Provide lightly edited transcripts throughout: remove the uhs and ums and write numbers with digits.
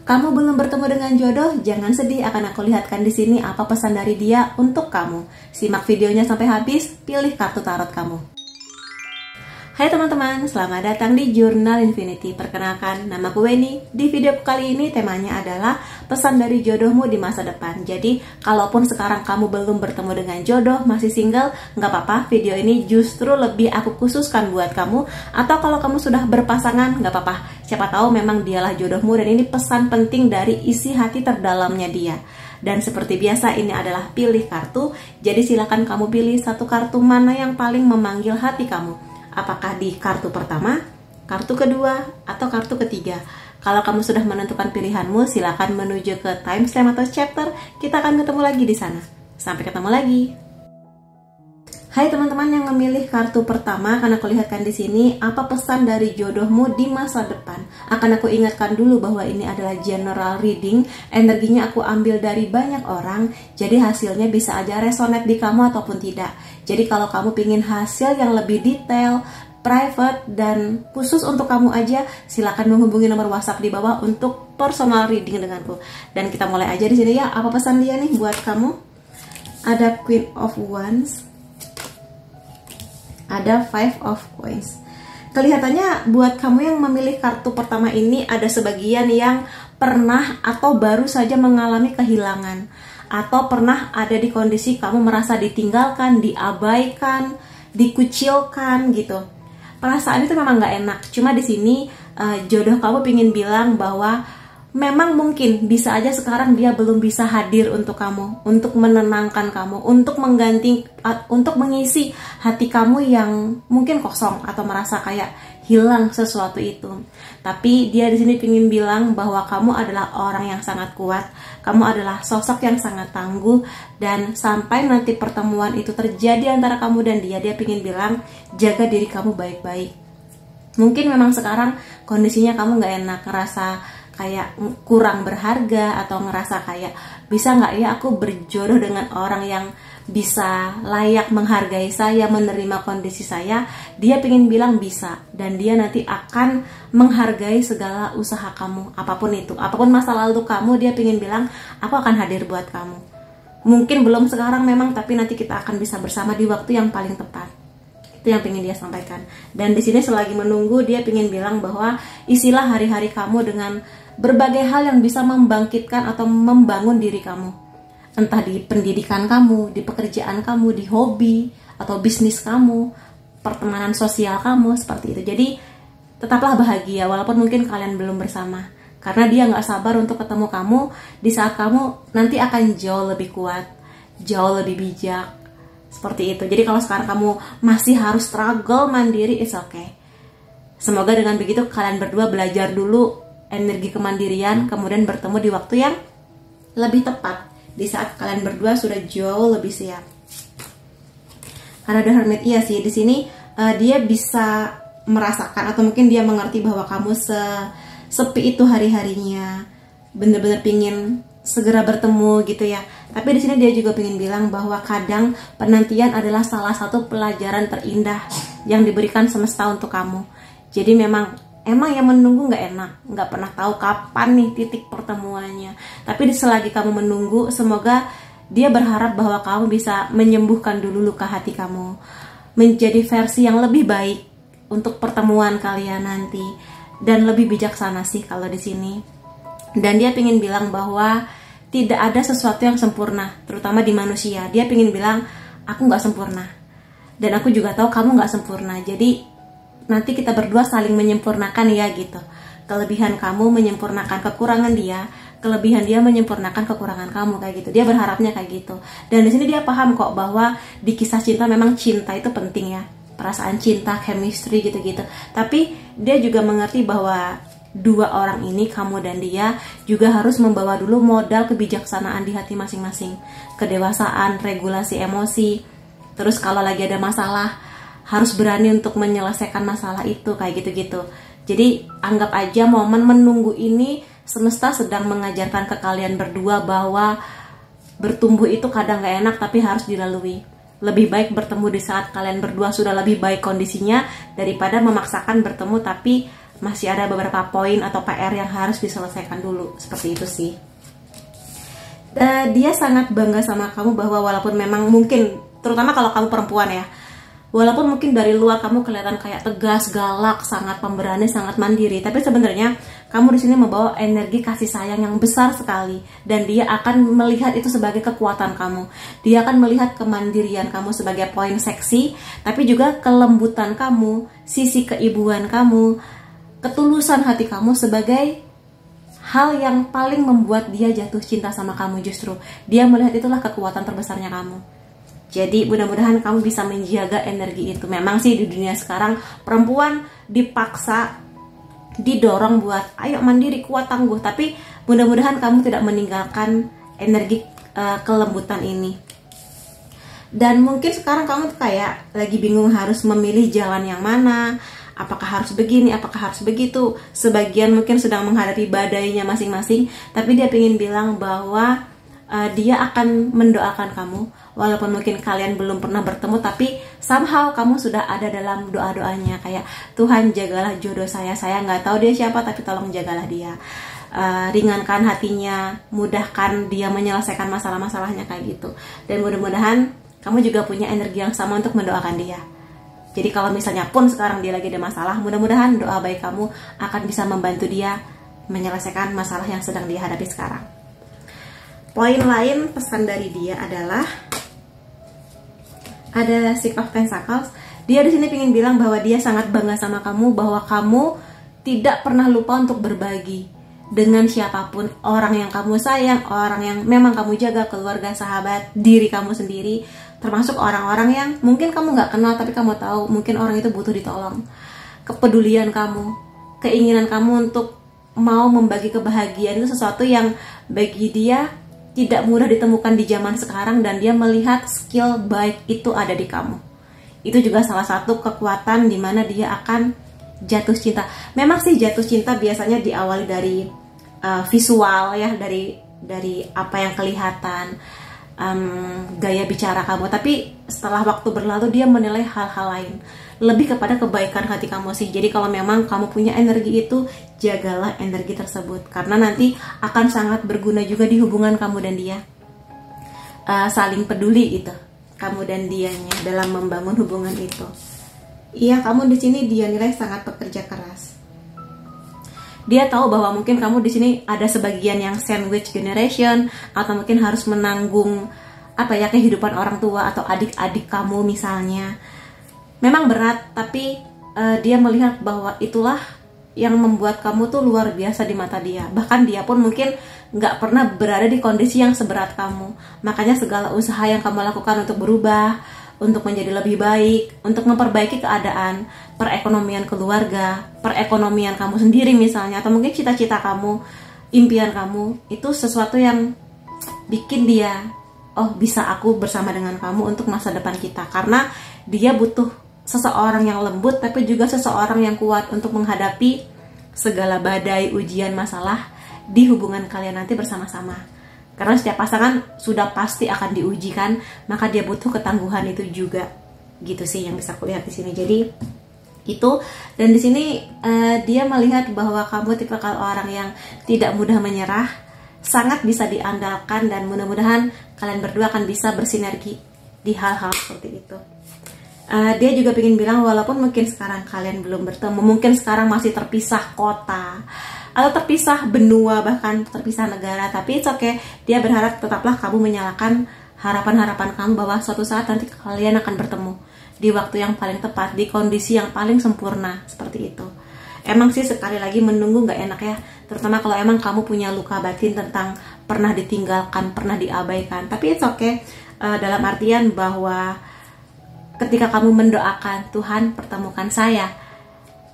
Kamu belum bertemu dengan jodoh? Jangan sedih, akan aku lihatkan di sini apa pesan dari dia untuk kamu. Simak videonya sampai habis, pilih kartu tarot kamu. Hai teman-teman, selamat datang di Jurnal Infinity. Perkenalkan, nama aku Weni. Di video kali ini temanya adalah pesan dari jodohmu di masa depan. Jadi, kalaupun sekarang kamu belum bertemu dengan jodoh, masih single, nggak apa-apa. Video ini justru lebih aku khususkan buat kamu. Atau kalau kamu sudah berpasangan, nggak apa-apa. Siapa tahu memang dialah jodohmu dan ini pesan penting dari isi hati terdalamnya dia. Dan seperti biasa ini adalah pilih kartu. Jadi silakan kamu pilih satu kartu mana yang paling memanggil hati kamu. Apakah di kartu pertama, kartu kedua, atau kartu ketiga. Kalau kamu sudah menentukan pilihanmu, silakan menuju ke timestamp atau chapter. Kita akan ketemu lagi di sana. Sampai ketemu lagi. Hai teman-teman yang memilih kartu pertama, akan aku lihatkan di sini apa pesan dari jodohmu di masa depan. Akan aku ingatkan dulu bahwa ini adalah general reading, energinya aku ambil dari banyak orang, jadi hasilnya bisa aja resonate di kamu ataupun tidak. Jadi kalau kamu pingin hasil yang lebih detail, private, dan khusus untuk kamu aja, silakan menghubungi nomor WhatsApp di bawah untuk personal reading denganku. Dan kita mulai aja di sini ya. Apa pesan dia nih buat kamu? Ada Queen of Wands. Ada Five of Coins. Kelihatannya buat kamu yang memilih kartu pertama ini ada sebagian yang pernah atau baru saja mengalami kehilangan, atau pernah ada di kondisi kamu merasa ditinggalkan, diabaikan, dikucilkan gitu. Perasaan itu memang nggak enak. Cuma di sini jodoh kamu pingin bilang bahwa memang mungkin bisa aja sekarang dia belum bisa hadir untuk kamu, untuk menenangkan kamu, untuk mengisi hati kamu yang mungkin kosong atau merasa kayak hilang sesuatu itu. Tapi dia di sini pingin bilang bahwa kamu adalah orang yang sangat kuat, kamu adalah sosok yang sangat tangguh, dan sampai nanti pertemuan itu terjadi antara kamu dan dia pingin bilang jaga diri kamu baik-baik. Mungkin memang sekarang kondisinya kamu nggak enak, ngerasa kayak kurang berharga, atau ngerasa kayak bisa nggak ya aku berjodoh dengan orang yang bisa layak menghargai saya, menerima kondisi saya. Dia pengen bilang bisa, dan dia nanti akan menghargai segala usaha kamu, apapun itu, apapun masa lalu kamu, dia pengen bilang aku akan hadir buat kamu. Mungkin belum sekarang memang, tapi nanti kita akan bisa bersama di waktu yang paling tepat. Itu yang pengen dia sampaikan. Dan di sini selagi menunggu, dia pengen bilang bahwa isilah hari-hari kamu dengan berbagai hal yang bisa membangkitkan atau membangun diri kamu. Entah di pendidikan kamu, di pekerjaan kamu, di hobi atau bisnis kamu, pertemanan sosial kamu, seperti itu. Jadi tetaplah bahagia walaupun mungkin kalian belum bersama. Karena dia nggak sabar untuk ketemu kamu di saat kamu nanti akan jauh lebih kuat, jauh lebih bijak. Seperti itu. Jadi kalau sekarang kamu masih harus struggle mandiri, it's okay. Semoga dengan begitu kalian berdua belajar dulu energi kemandirian, kemudian bertemu di waktu yang lebih tepat, di saat kalian berdua sudah jauh lebih siap. Karena ada Hermit, iya sih, di sini dia bisa merasakan atau mungkin dia mengerti bahwa kamu sepi itu hari-harinya, bener-bener pingin segera bertemu gitu ya. Tapi di sini dia juga pengen bilang bahwa kadang penantian adalah salah satu pelajaran terindah yang diberikan semesta untuk kamu. Jadi emang yang menunggu nggak enak, nggak pernah tahu kapan nih titik pertemuannya. Tapi selagi kamu menunggu, semoga dia berharap bahwa kamu bisa menyembuhkan dulu luka hati kamu, menjadi versi yang lebih baik untuk pertemuan kalian nanti, dan lebih bijaksana sih kalau di sini. Dan dia pengen bilang bahwa tidak ada sesuatu yang sempurna, terutama di manusia. Dia pengen bilang, aku nggak sempurna, dan aku juga tahu kamu nggak sempurna. Jadi nanti kita berdua saling menyempurnakan ya gitu. Kelebihan kamu menyempurnakan kekurangan dia, kelebihan dia menyempurnakan kekurangan kamu, kayak gitu. Dia berharapnya kayak gitu. Dan di sini dia paham kok bahwa di kisah cinta memang cinta itu penting ya, perasaan cinta, chemistry gitu-gitu. Tapi dia juga mengerti bahwa dua orang ini, kamu dan dia, juga harus membawa dulu modal kebijaksanaan di hati masing-masing, kedewasaan, regulasi emosi. Terus kalau lagi ada masalah, harus berani untuk menyelesaikan masalah itu, kayak gitu-gitu. Jadi anggap aja momen menunggu ini semesta sedang mengajarkan ke kalian berdua bahwa bertumbuh itu kadang gak enak, tapi harus dilalui. Lebih baik bertemu di saat kalian berdua sudah lebih baik kondisinya, daripada memaksakan bertemu tapi masih ada beberapa poin atau PR yang harus diselesaikan dulu, seperti itu sih. Dia sangat bangga sama kamu bahwa walaupun memang mungkin, terutama kalau kamu perempuan ya, walaupun mungkin dari luar kamu kelihatan kayak tegas, galak, sangat pemberani, sangat mandiri, tapi sebenarnya kamu di sini membawa energi kasih sayang yang besar sekali, dan dia akan melihat itu sebagai kekuatan kamu. Dia akan melihat kemandirian kamu sebagai poin seksi, tapi juga kelembutan kamu, sisi keibuan kamu, ketulusan hati kamu sebagai hal yang paling membuat dia jatuh cinta sama kamu. Justru dia melihat itulah kekuatan terbesarnya kamu. Jadi mudah-mudahan kamu bisa menjaga energi itu. Memang sih di dunia sekarang perempuan dipaksa, didorong buat ayo mandiri, kuat, tangguh. Tapi mudah-mudahan kamu tidak meninggalkan energi kelembutan ini. Dan mungkin sekarang kamu kayak lagi bingung harus memilih jalan yang mana. Apakah harus begini, apakah harus begitu. Sebagian mungkin sedang menghadapi badainya masing-masing, tapi dia ingin bilang bahwa dia akan mendoakan kamu. Walaupun mungkin kalian belum pernah bertemu, tapi somehow kamu sudah ada dalam doa-doanya. Kayak, Tuhan jagalah jodoh saya nggak tahu dia siapa, tapi tolong jagalah dia. Ringankan hatinya, mudahkan dia menyelesaikan masalah-masalahnya, kayak gitu. Dan mudah-mudahan kamu juga punya energi yang sama untuk mendoakan dia. Jadi kalau misalnya pun sekarang dia lagi ada masalah, mudah-mudahan doa baik kamu akan bisa membantu dia menyelesaikan masalah yang sedang dihadapi sekarang. Poin lain pesan dari dia adalah ada Six of Pentacles. Dia di sini ingin bilang bahwa dia sangat bangga sama kamu, bahwa kamu tidak pernah lupa untuk berbagi dengan siapapun, orang yang kamu sayang, orang yang memang kamu jaga, keluarga, sahabat, diri kamu sendiri, termasuk orang-orang yang mungkin kamu nggak kenal tapi kamu tahu mungkin orang itu butuh ditolong. Kepedulian kamu, keinginan kamu untuk mau membagi kebahagiaan itu sesuatu yang bagi dia tidak mudah ditemukan di zaman sekarang, dan dia melihat skill baik itu ada di kamu. Itu juga salah satu kekuatan di mana dia akan jatuh cinta. Memang sih jatuh cinta biasanya diawali dari visual ya, dari apa yang kelihatan, gaya bicara kamu, tapi setelah waktu berlalu dia menilai hal-hal lain, lebih kepada kebaikan hati kamu sih. Jadi kalau memang kamu punya energi itu, jagalah energi tersebut, karena nanti akan sangat berguna juga di hubungan kamu dan dia. Saling peduli itu kamu dan dianya dalam membangun hubungan itu. Iya, kamu di sini dia nilai sangat pekerja keras. Dia tahu bahwa mungkin kamu di sini ada sebagian yang sandwich generation, atau mungkin harus menanggung kehidupan orang tua atau adik-adik kamu misalnya. Memang berat, tapi dia melihat bahwa itulah yang membuat kamu tuh luar biasa di mata dia. Bahkan dia pun mungkin nggak pernah berada di kondisi yang seberat kamu. Makanya segala usaha yang kamu lakukan untuk berubah, untuk menjadi lebih baik, untuk memperbaiki keadaan, perekonomian keluarga, perekonomian kamu sendiri misalnya, atau mungkin cita-cita kamu, impian kamu, itu sesuatu yang bikin dia, oh bisa aku bersama dengan kamu untuk masa depan kita. Karena dia butuh seseorang yang lembut, tapi juga seseorang yang kuat untuk menghadapi segala badai, ujian, masalah di hubungan kalian nanti bersama-sama. Karena setiap pasangan sudah pasti akan diuji kan, maka dia butuh ketangguhan itu juga. Gitu sih yang bisa kulihat di sini. Jadi itu, dan di sini dia melihat bahwa kamu tipikal orang yang tidak mudah menyerah, sangat bisa diandalkan, dan mudah-mudahan kalian berdua akan bisa bersinergi di hal-hal seperti itu. Dia juga ingin bilang walaupun mungkin sekarang kalian belum bertemu, mungkin sekarang masih terpisah kota atau terpisah benua, bahkan terpisah negara, tapi it's okay. Dia berharap tetaplah kamu menyalakan harapan-harapan kamu bahwa suatu saat nanti kalian akan bertemu di waktu yang paling tepat, di kondisi yang paling sempurna, seperti itu. Emang sih sekali lagi menunggu nggak enak ya, terutama kalau emang kamu punya luka batin tentang pernah ditinggalkan, pernah diabaikan. Tapi it's okay, dalam artian bahwa ketika kamu mendoakan, Tuhan pertemukan saya,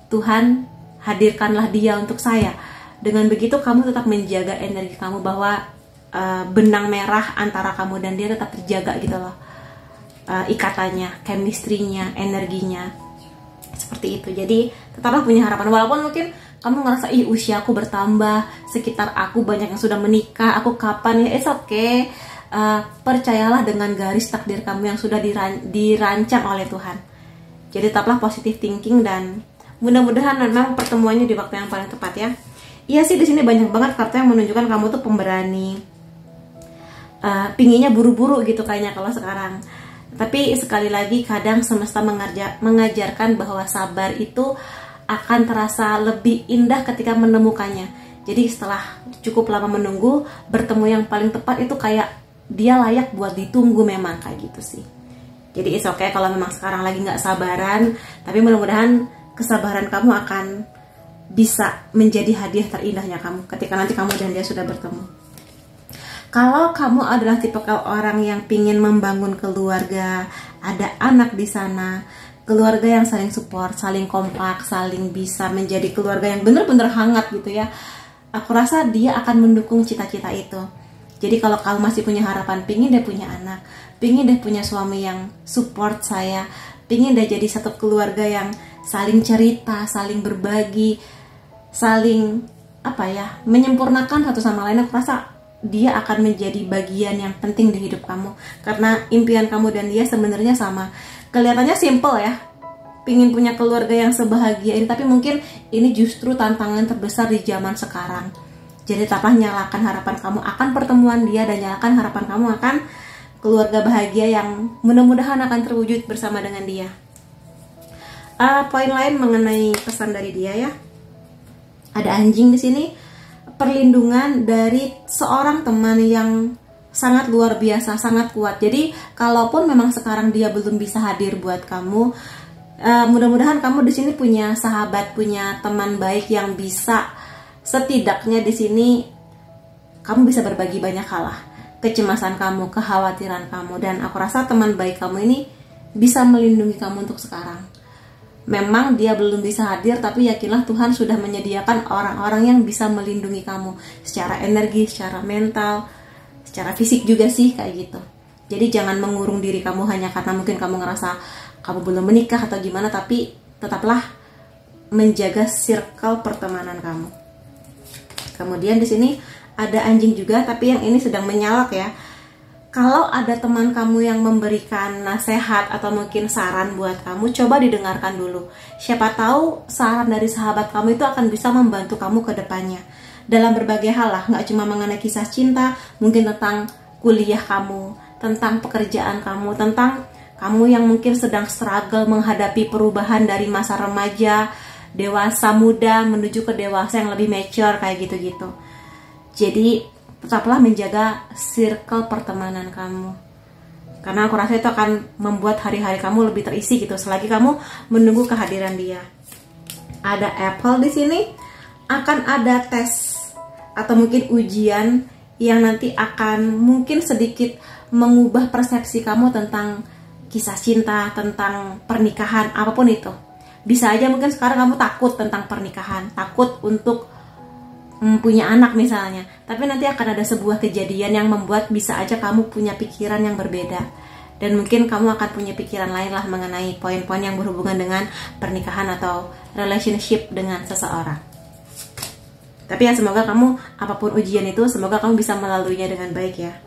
Tuhan hadirkanlah dia untuk saya. Dengan begitu kamu tetap menjaga energi kamu, bahwa benang merah antara kamu dan dia tetap terjaga gitu loh, ikatannya, chemistry-nya, energinya, seperti itu. Jadi tetaplah punya harapan, walaupun mungkin kamu ngerasa usiaku bertambah, sekitar aku banyak yang sudah menikah, aku kapan ya, it's okay. Percayalah dengan garis takdir kamu yang sudah dirancang oleh Tuhan. Jadi tetaplah positive thinking dan Mudah-mudahan memang pertemuannya di waktu yang paling tepat ya. Iya sih, di sini banyak banget kartu yang menunjukkan kamu tuh pemberani, pinginnya buru-buru gitu kayaknya kalau sekarang. Tapi sekali lagi kadang semesta mengajarkan bahwa sabar itu akan terasa lebih indah ketika menemukannya. Jadi setelah cukup lama menunggu, bertemu yang paling tepat itu kayak dia layak buat ditunggu memang, kayak gitu sih. Jadi it's okay kalau memang sekarang lagi nggak sabaran, tapi mudah-mudahan kesabaran kamu akan bisa menjadi hadiah terindahnya kamu ketika nanti kamu dan dia sudah bertemu. Kalau kamu adalah tipe orang yang pingin membangun keluarga, ada anak di sana, keluarga yang saling support, saling kompak, saling bisa menjadi keluarga yang bener-bener hangat gitu ya, aku rasa dia akan mendukung cita-cita itu. Jadi kalau kamu masih punya harapan, pingin deh punya anak, pingin deh punya suami yang support saya, pingin deh jadi satu keluarga yang saling cerita, saling berbagi, saling menyempurnakan satu sama lain, aku rasa dia akan menjadi bagian yang penting di hidup kamu. Karena impian kamu dan dia sebenarnya sama. Kelihatannya simple ya, pingin punya keluarga yang sebahagia ini, tapi mungkin ini justru tantangan terbesar di zaman sekarang. Jadi tetaplah nyalakan harapan kamu akan pertemuan dia, dan nyalakan harapan kamu akan keluarga bahagia yang mudah-mudahan akan terwujud bersama dengan dia. Poin lain mengenai pesan dari dia ya, ada anjing di sini. Perlindungan dari seorang teman yang sangat luar biasa, sangat kuat. Jadi kalaupun memang sekarang dia belum bisa hadir buat kamu, mudah-mudahan kamu di sini punya sahabat, punya teman baik yang bisa setidaknya di sini kamu bisa berbagi banyak hal lah, kecemasan kamu, kekhawatiran kamu, dan aku rasa teman baik kamu ini bisa melindungi kamu untuk sekarang. Memang dia belum bisa hadir, tapi yakinlah Tuhan sudah menyediakan orang-orang yang bisa melindungi kamu secara energi, secara mental, secara fisik juga sih kayak gitu. Jadi jangan mengurung diri kamu hanya karena mungkin kamu ngerasa kamu belum menikah atau gimana, tapi tetaplah menjaga circle pertemanan kamu. Kemudian di sini ada anjing juga, tapi yang ini sedang menyalak ya. Kalau ada teman kamu yang memberikan nasihat atau mungkin saran buat kamu, coba didengarkan dulu. Siapa tahu saran dari sahabat kamu itu akan bisa membantu kamu ke depannya. Dalam berbagai hal lah, nggak cuma mengenai kisah cinta, mungkin tentang kuliah kamu, tentang pekerjaan kamu, tentang kamu yang mungkin sedang struggle menghadapi perubahan dari masa remaja, dewasa muda, menuju ke dewasa yang lebih mature, kayak gitu-gitu. Jadi tetaplah menjaga circle pertemanan kamu, karena aku rasa itu akan membuat hari-hari kamu lebih terisi gitu selagi kamu menunggu kehadiran dia. Ada apple di sini, akan ada tes atau mungkin ujian yang nanti akan mungkin sedikit mengubah persepsi kamu tentang kisah cinta, tentang pernikahan, apapun itu. Bisa aja mungkin sekarang kamu takut tentang pernikahan, takut untuk punya anak misalnya, tapi nanti akan ada sebuah kejadian yang membuat bisa aja kamu punya pikiran yang berbeda, dan mungkin kamu akan punya pikiran lain lah mengenai poin-poin yang berhubungan dengan pernikahan atau relationship dengan seseorang. Tapi ya semoga kamu, apapun ujian itu, semoga kamu bisa melaluinya dengan baik ya.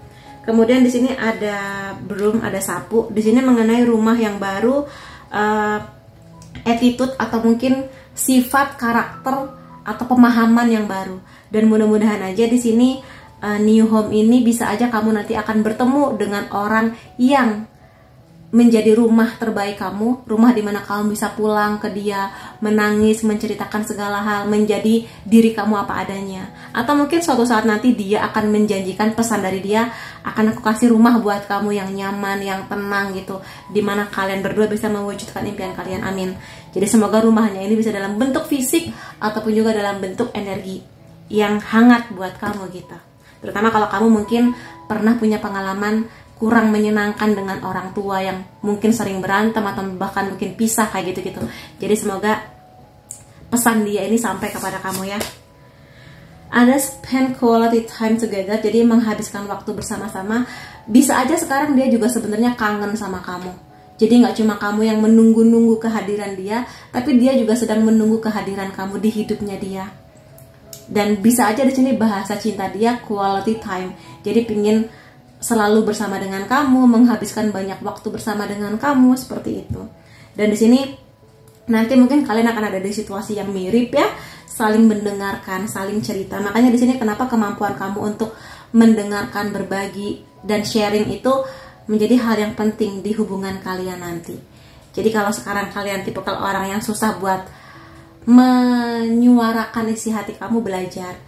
Kemudian di sini ada broom, ada sapu. Di sini mengenai rumah yang baru, attitude atau mungkin sifat, karakter atau pemahaman yang baru. Dan mudah-mudahan aja di sini new home ini bisa aja kamu nanti akan bertemu dengan orang yang menjadi rumah terbaik kamu, rumah dimana kamu bisa pulang ke dia, menangis, menceritakan segala hal, menjadi diri kamu apa adanya. Atau mungkin suatu saat nanti dia akan menjanjikan pesan dari dia, akan aku kasih rumah buat kamu yang nyaman, yang tenang gitu, dimana kalian berdua bisa mewujudkan impian kalian, amin. Jadi semoga rumahnya ini bisa dalam bentuk fisik ataupun juga dalam bentuk energi yang hangat buat kamu gitu. Terutama kalau kamu mungkin pernah punya pengalaman kurang menyenangkan dengan orang tua yang mungkin sering berantem atau bahkan mungkin pisah kayak gitu-gitu. Jadi semoga pesan dia ini sampai kepada kamu ya. Ada spend quality time together, jadi menghabiskan waktu bersama-sama. Bisa aja sekarang dia juga sebenarnya kangen sama kamu. Jadi nggak cuma kamu yang menunggu-nunggu kehadiran dia, tapi dia juga sedang menunggu kehadiran kamu di hidupnya dia. Dan bisa aja di sini bahasa cinta dia quality time. Jadi pingin selalu bersama dengan kamu, menghabiskan banyak waktu bersama dengan kamu, seperti itu. Dan di sini nanti mungkin kalian akan ada di situasi yang mirip ya, saling mendengarkan, saling cerita. Makanya di sini kenapa kemampuan kamu untuk mendengarkan, berbagi, dan sharing itu menjadi hal yang penting di hubungan kalian nanti. Jadi kalau sekarang kalian tipe orang yang susah buat menyuarakan isi hati kamu, belajar.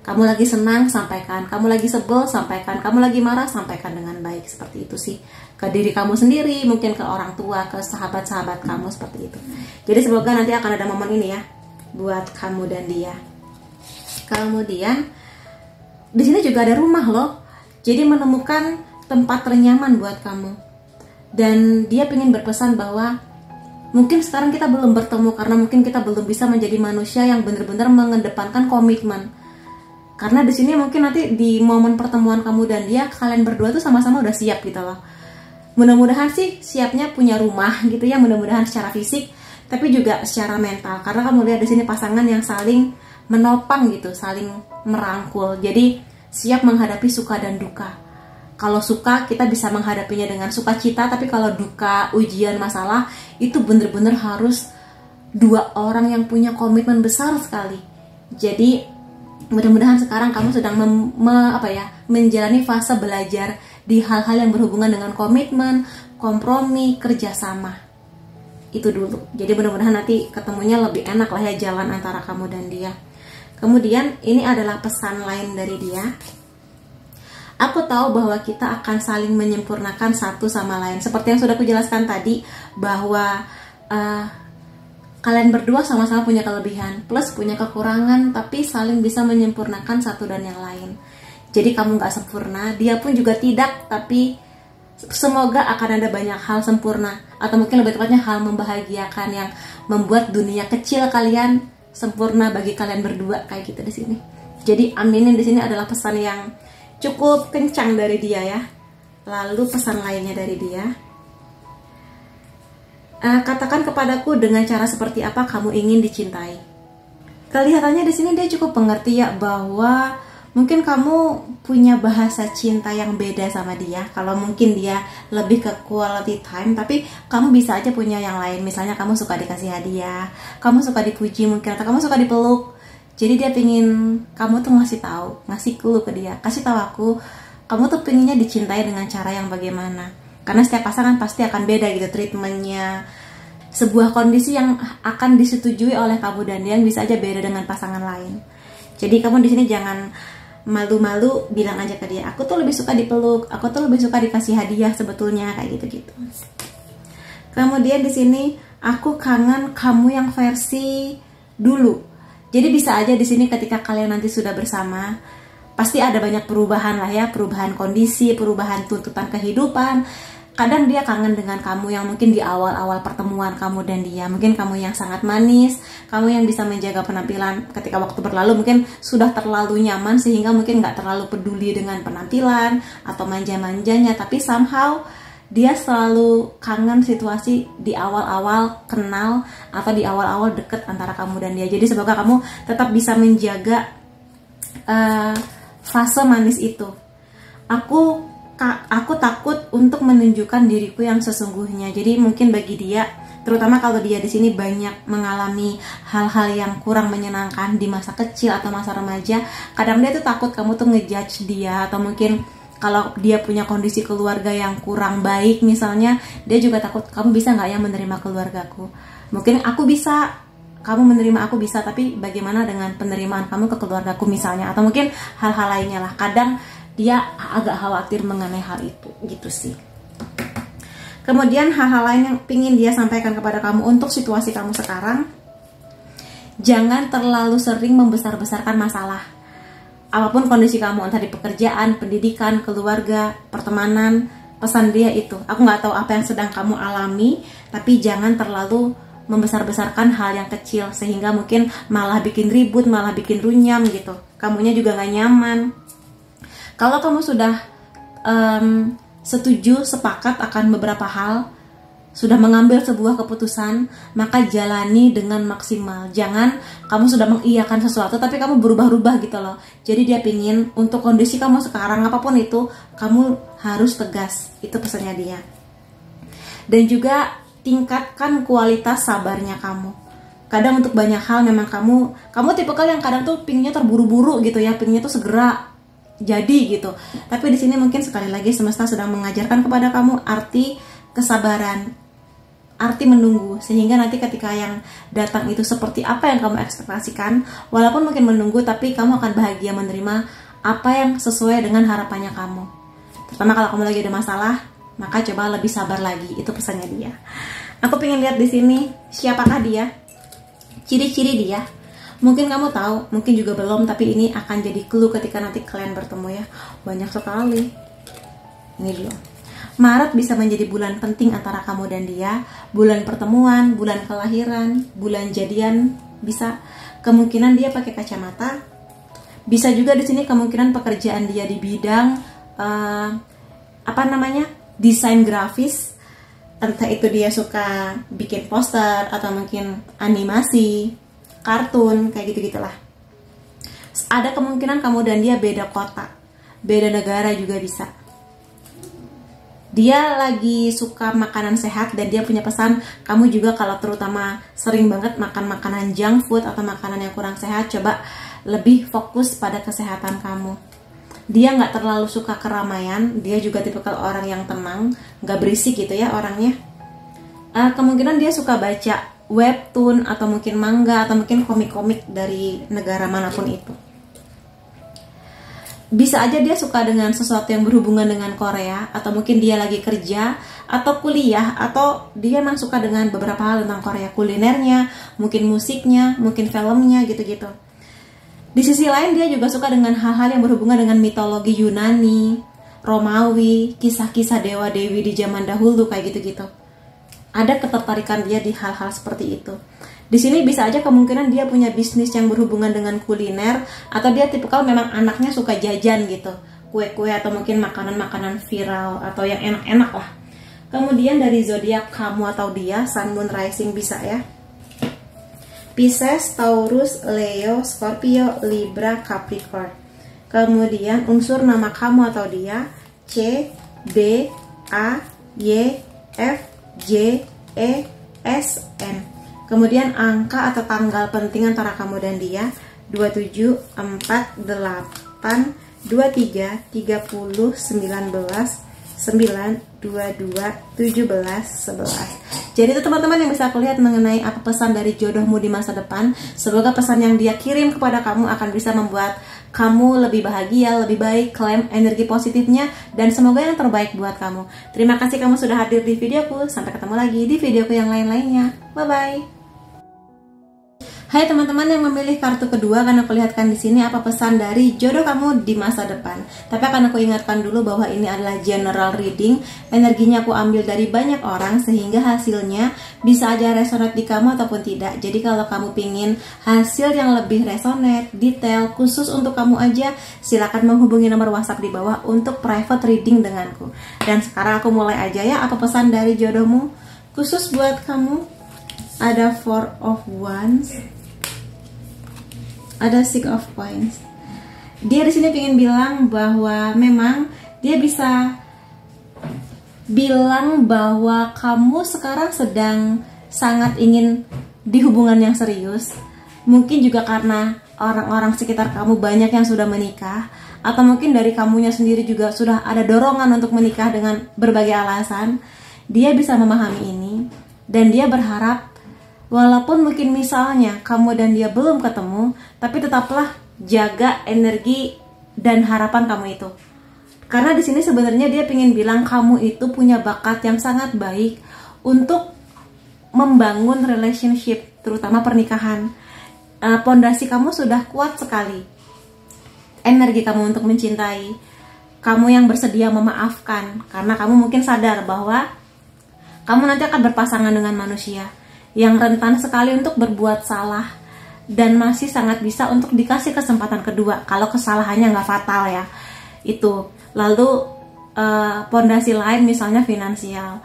Kamu lagi senang, sampaikan. Kamu lagi sebel, sampaikan. Kamu lagi marah, sampaikan dengan baik. Seperti itu sih. Ke diri kamu sendiri, mungkin ke orang tua, ke sahabat-sahabat kamu, seperti itu. Jadi semoga nanti akan ada momen ini ya, buat kamu dan dia. Kemudian di sini juga ada rumah loh. Jadi menemukan tempat ternyaman buat kamu. Dan dia ingin berpesan bahwa mungkin sekarang kita belum bertemu karena mungkin kita belum bisa menjadi manusia yang benar-benar mengedepankan komitmen. Karena di sini mungkin nanti di momen pertemuan kamu dan dia, kalian berdua tuh sama-sama udah siap gitu loh. Mudah-mudahan sih siapnya punya rumah gitu ya, mudah-mudahan secara fisik, tapi juga secara mental. Karena kamu lihat di sini pasangan yang saling menopang gitu, saling merangkul. Jadi siap menghadapi suka dan duka. Kalau suka kita bisa menghadapinya dengan sukacita, tapi kalau duka, ujian, masalah itu bener-bener harus dua orang yang punya komitmen besar sekali. Jadi mudah-mudahan sekarang kamu sedang menjalani fase belajar di hal-hal yang berhubungan dengan komitmen, kompromi, kerjasama. Itu dulu. Jadi mudah-mudahan nanti ketemunya lebih enak lah ya, jalan antara kamu dan dia. Kemudian ini adalah pesan lain dari dia. Aku tahu bahwa kita akan saling menyempurnakan satu sama lain. Seperti yang sudah aku jelaskan tadi, bahwa kalian berdua sama-sama punya kelebihan plus punya kekurangan, tapi saling bisa menyempurnakan satu dan yang lain. Jadi kamu gak sempurna, dia pun juga tidak, tapi semoga akan ada banyak hal sempurna, atau mungkin lebih tepatnya hal membahagiakan yang membuat dunia kecil kalian sempurna bagi kalian berdua, kayak gitu di sini. Jadi aminin di sini adalah pesan yang cukup kencang dari dia ya. Lalu pesan lainnya dari dia, katakan kepadaku dengan cara seperti apa kamu ingin dicintai. Kelihatannya di sini dia cukup pengerti ya, bahwa mungkin kamu punya bahasa cinta yang beda sama dia. Kalau mungkin dia lebih ke quality time, tapi kamu bisa aja punya yang lain. Misalnya kamu suka dikasih hadiah, kamu suka dipuji mungkin, atau kamu suka dipeluk. Jadi dia pingin kamu tuh ngasih tahu, ngasih clue ke dia, kasih tahu aku, kamu tuh pinginnya dicintai dengan cara yang bagaimana. Karena setiap pasangan pasti akan beda gitu treatmentnya. Sebuah kondisi yang akan disetujui oleh kamu dan dia bisa aja beda dengan pasangan lain. Jadi kamu di sini jangan malu-malu, bilang aja ke dia, aku tuh lebih suka dipeluk, aku tuh lebih suka dikasih hadiah sebetulnya, kayak gitu-gitu. Kemudian di sini aku kangen kamu yang versi dulu. Jadi bisa aja di sini ketika kalian nanti sudah bersama, pasti ada banyak perubahan lah ya, perubahan kondisi, perubahan tuntutan kehidupan. Kadang dia kangen dengan kamu yang mungkin di awal-awal pertemuan kamu dan dia. Mungkin kamu yang sangat manis, kamu yang bisa menjaga penampilan ketika waktu berlalu mungkin sudah terlalu nyaman sehingga mungkin gak terlalu peduli dengan penampilan atau manja-manjanya. Tapi somehow dia selalu kangen situasi di awal-awal kenal atau di awal-awal deket antara kamu dan dia. Jadi semoga kamu tetap bisa menjaga fase manis itu. Aku takut untuk menunjukkan diriku yang sesungguhnya. Jadi mungkin bagi dia, terutama kalau dia di sini banyak mengalami hal-hal yang kurang menyenangkan di masa kecil atau masa remaja, kadang dia tuh takut kamu tuh ngejudge dia, atau mungkin kalau dia punya kondisi keluarga yang kurang baik misalnya, dia juga takut kamu bisa nggak ya menerima keluargaku. Mungkin aku bisa, kamu menerima aku bisa, tapi bagaimana dengan penerimaan kamu ke keluargaku misalnya, atau mungkin hal-hal lainnya lah. Kadang dia agak khawatir mengenai hal itu, gitu sih. Kemudian hal-hal lain yang pingin dia sampaikan kepada kamu untuk situasi kamu sekarang, jangan terlalu sering membesar-besarkan masalah. Apapun kondisi kamu, entah di pekerjaan, pendidikan, keluarga, pertemanan, pesan dia itu, aku nggak tahu apa yang sedang kamu alami, tapi jangan terlalu membesar-besarkan hal yang kecil, sehingga mungkin malah bikin ribut, malah bikin runyam gitu. Kamunya juga nggak nyaman. Kalau kamu sudah setuju, sepakat akan beberapa hal, sudah mengambil sebuah keputusan, maka jalani dengan maksimal. Jangan kamu sudah mengiyakan sesuatu, tapi kamu berubah-ubah gitu loh. Jadi dia pingin untuk kondisi kamu sekarang, apapun itu, kamu harus tegas. Itu pesannya dia. Dan juga tingkatkan kualitas sabarnya kamu. Kadang untuk banyak hal memang kamu tipikal yang kadang tuh pinginnya terburu-buru gitu ya, pinginnya tuh segera jadi gitu. Tapi di sini mungkin sekali lagi semesta sedang mengajarkan kepada kamu arti kesabaran, arti menunggu, sehingga nanti ketika yang datang itu seperti apa yang kamu ekspektasikan, walaupun mungkin menunggu, tapi kamu akan bahagia menerima apa yang sesuai dengan harapannya kamu. Terutama kalau kamu lagi ada masalah, maka coba lebih sabar lagi. Itu pesannya dia. Aku pengen lihat di sini siapakah dia, ciri-ciri dia. Mungkin kamu tahu, mungkin juga belum, tapi ini akan jadi clue ketika nanti kalian bertemu ya. Banyak sekali. Ini dulu. Maret bisa menjadi bulan penting antara kamu dan dia, bulan pertemuan, bulan kelahiran, bulan jadian, bisa. Kemungkinan dia pakai kacamata. Bisa juga di sini kemungkinan pekerjaan dia di bidang desain grafis. Entah itu dia suka bikin poster atau mungkin animasi, kartun, kayak gitu-gitulah. Ada kemungkinan kamu dan dia beda kota, beda negara juga bisa. Dia lagi suka makanan sehat dan dia punya pesan, kamu juga kalau terutama sering banget makan makanan junk food atau makanan yang kurang sehat, coba lebih fokus pada kesehatan kamu. Dia nggak terlalu suka keramaian, dia juga tipikal orang yang tenang, nggak berisik gitu ya orangnya. Kemungkinan dia suka baca webtoon atau mungkin manga atau mungkin komik-komik dari negara manapun itu. Bisa aja dia suka dengan sesuatu yang berhubungan dengan Korea, atau mungkin dia lagi kerja atau kuliah, atau dia emang suka dengan beberapa hal tentang Korea, kulinernya, mungkin musiknya, mungkin filmnya gitu-gitu. Di sisi lain dia juga suka dengan hal-hal yang berhubungan dengan mitologi Yunani, Romawi, kisah-kisah dewa-dewi di zaman dahulu kayak gitu-gitu. Ada ketertarikan dia di hal-hal seperti itu. Di sini bisa aja kemungkinan dia punya bisnis yang berhubungan dengan kuliner, atau dia tipikal memang anaknya suka jajan gitu, kue-kue atau mungkin makanan-makanan viral atau yang enak-enak lah. Kemudian dari zodiak kamu atau dia, Sun, Moon, Rising bisa ya. Pisces, Taurus, Leo, Scorpio, Libra, Capricorn. Kemudian unsur nama kamu atau dia C, D, A, Y, F, J, E, S, N. Kemudian angka atau tanggal penting antara kamu dan dia 27, 4, 8, 23, 30, 19, 9, 22, 17, 11. Jadi itu teman-teman yang bisa aku lihat mengenai apa pesan dari jodohmu di masa depan. Semoga pesan yang dia kirim kepada kamu akan bisa membuat kamu lebih bahagia, lebih baik, klaim energi positifnya, dan semoga yang terbaik buat kamu. Terima kasih kamu sudah hadir di videoku. Sampai ketemu lagi di videoku yang lain-lainnya. Bye-bye. Hai teman-teman yang memilih kartu kedua, akan aku lihatkan di sini apa pesan dari jodoh kamu di masa depan. Tapi akan aku ingatkan dulu bahwa ini adalah general reading. Energinya aku ambil dari banyak orang sehingga hasilnya bisa aja resonate di kamu ataupun tidak. Jadi kalau kamu pingin hasil yang lebih resonate, detail, khusus untuk kamu aja, silakan menghubungi nomor WhatsApp di bawah untuk private reading denganku. Dan sekarang aku mulai aja ya, apa pesan dari jodohmu khusus buat kamu. Ada Four of Wands, ada Six of Coins. Dia di sini pengen bilang bahwa memang dia bisa bilang bahwa kamu sekarang sedang sangat ingin di hubungan yang serius. Mungkin juga karena orang-orang sekitar kamu banyak yang sudah menikah, atau mungkin dari kamunya sendiri juga sudah ada dorongan untuk menikah dengan berbagai alasan. Dia bisa memahami ini dan dia berharap walaupun mungkin misalnya kamu dan dia belum ketemu, tapi tetaplah jaga energi dan harapan kamu itu. Karena di sini sebenarnya dia ingin bilang kamu itu punya bakat yang sangat baik untuk membangun relationship, terutama pernikahan. Pondasi kamu sudah kuat sekali. Energi kamu untuk mencintai, kamu yang bersedia memaafkan, karena kamu mungkin sadar bahwa kamu nanti akan berpasangan dengan manusia yang rentan sekali untuk berbuat salah dan masih sangat bisa untuk dikasih kesempatan kedua kalau kesalahannya nggak fatal ya. Itu lalu pondasi lain misalnya finansial,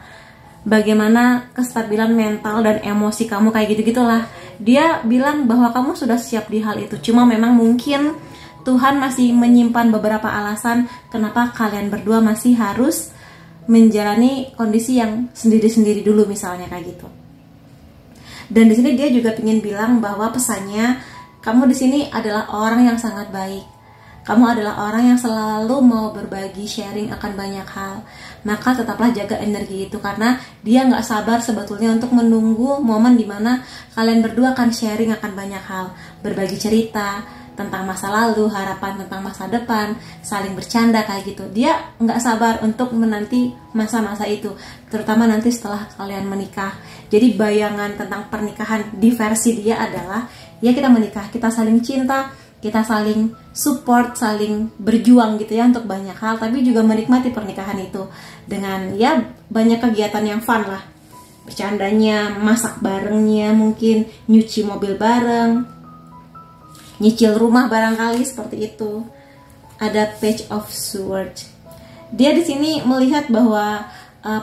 bagaimana kestabilan mental dan emosi kamu kayak gitu-gitulah. Dia bilang bahwa kamu sudah siap di hal itu, cuma memang mungkin Tuhan masih menyimpan beberapa alasan kenapa kalian berdua masih harus menjalani kondisi yang sendiri-sendiri dulu misalnya kayak gitu. Dan di sini dia juga ingin bilang bahwa pesannya, kamu di sini adalah orang yang sangat baik. Kamu adalah orang yang selalu mau berbagi, sharing akan banyak hal. Maka tetaplah jaga energi itu, karena dia nggak sabar sebetulnya untuk menunggu momen dimana kalian berdua akan sharing akan banyak hal. Berbagi cerita tentang masa lalu, harapan tentang masa depan, saling bercanda kayak gitu. Dia nggak sabar untuk menanti masa-masa itu, terutama nanti setelah kalian menikah. Jadi bayangan tentang pernikahan di versi dia adalah, ya kita menikah, kita saling cinta, kita saling support, saling berjuang gitu ya untuk banyak hal, tapi juga menikmati pernikahan itu dengan ya banyak kegiatan yang fun lah. Bercandanya, masak barengnya, mungkin nyuci mobil bareng, nyicil rumah barangkali seperti itu. Ada Page of Swords. Dia di sini melihat bahwa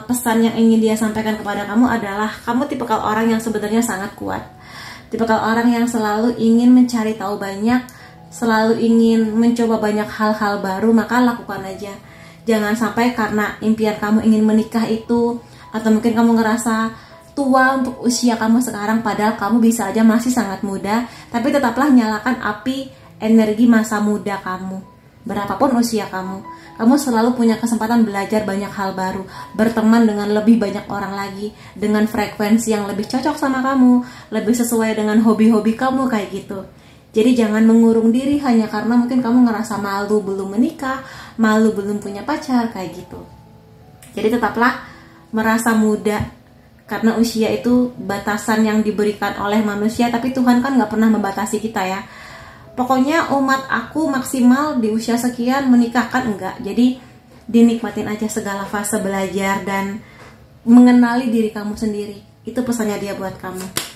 pesan yang ingin dia sampaikan kepada kamu adalah, kamu tipikal orang yang sebenarnya sangat kuat. Tipikal orang yang selalu ingin mencari tahu banyak, selalu ingin mencoba banyak hal-hal baru, maka lakukan aja. Jangan sampai karena impian kamu ingin menikah itu, atau mungkin kamu ngerasa tua untuk usia kamu sekarang, padahal kamu bisa aja masih sangat muda, tapi tetaplah nyalakan api energi masa muda kamu. Berapapun usia kamu selalu punya kesempatan belajar banyak hal baru, berteman dengan lebih banyak orang lagi, dengan frekuensi yang lebih cocok sama kamu, lebih sesuai dengan hobi-hobi kamu kayak gitu. Jadi jangan mengurung diri hanya karena mungkin kamu ngerasa malu belum menikah, malu belum punya pacar kayak gitu. Jadi tetaplah merasa muda, karena usia itu batasan yang diberikan oleh manusia, tapi Tuhan kan nggak pernah membatasi kita ya. Pokoknya umat aku maksimal di usia sekian, menikah kan enggak. Jadi dinikmatin aja segala fase belajar dan mengenali diri kamu sendiri. Itu pesannya dia buat kamu.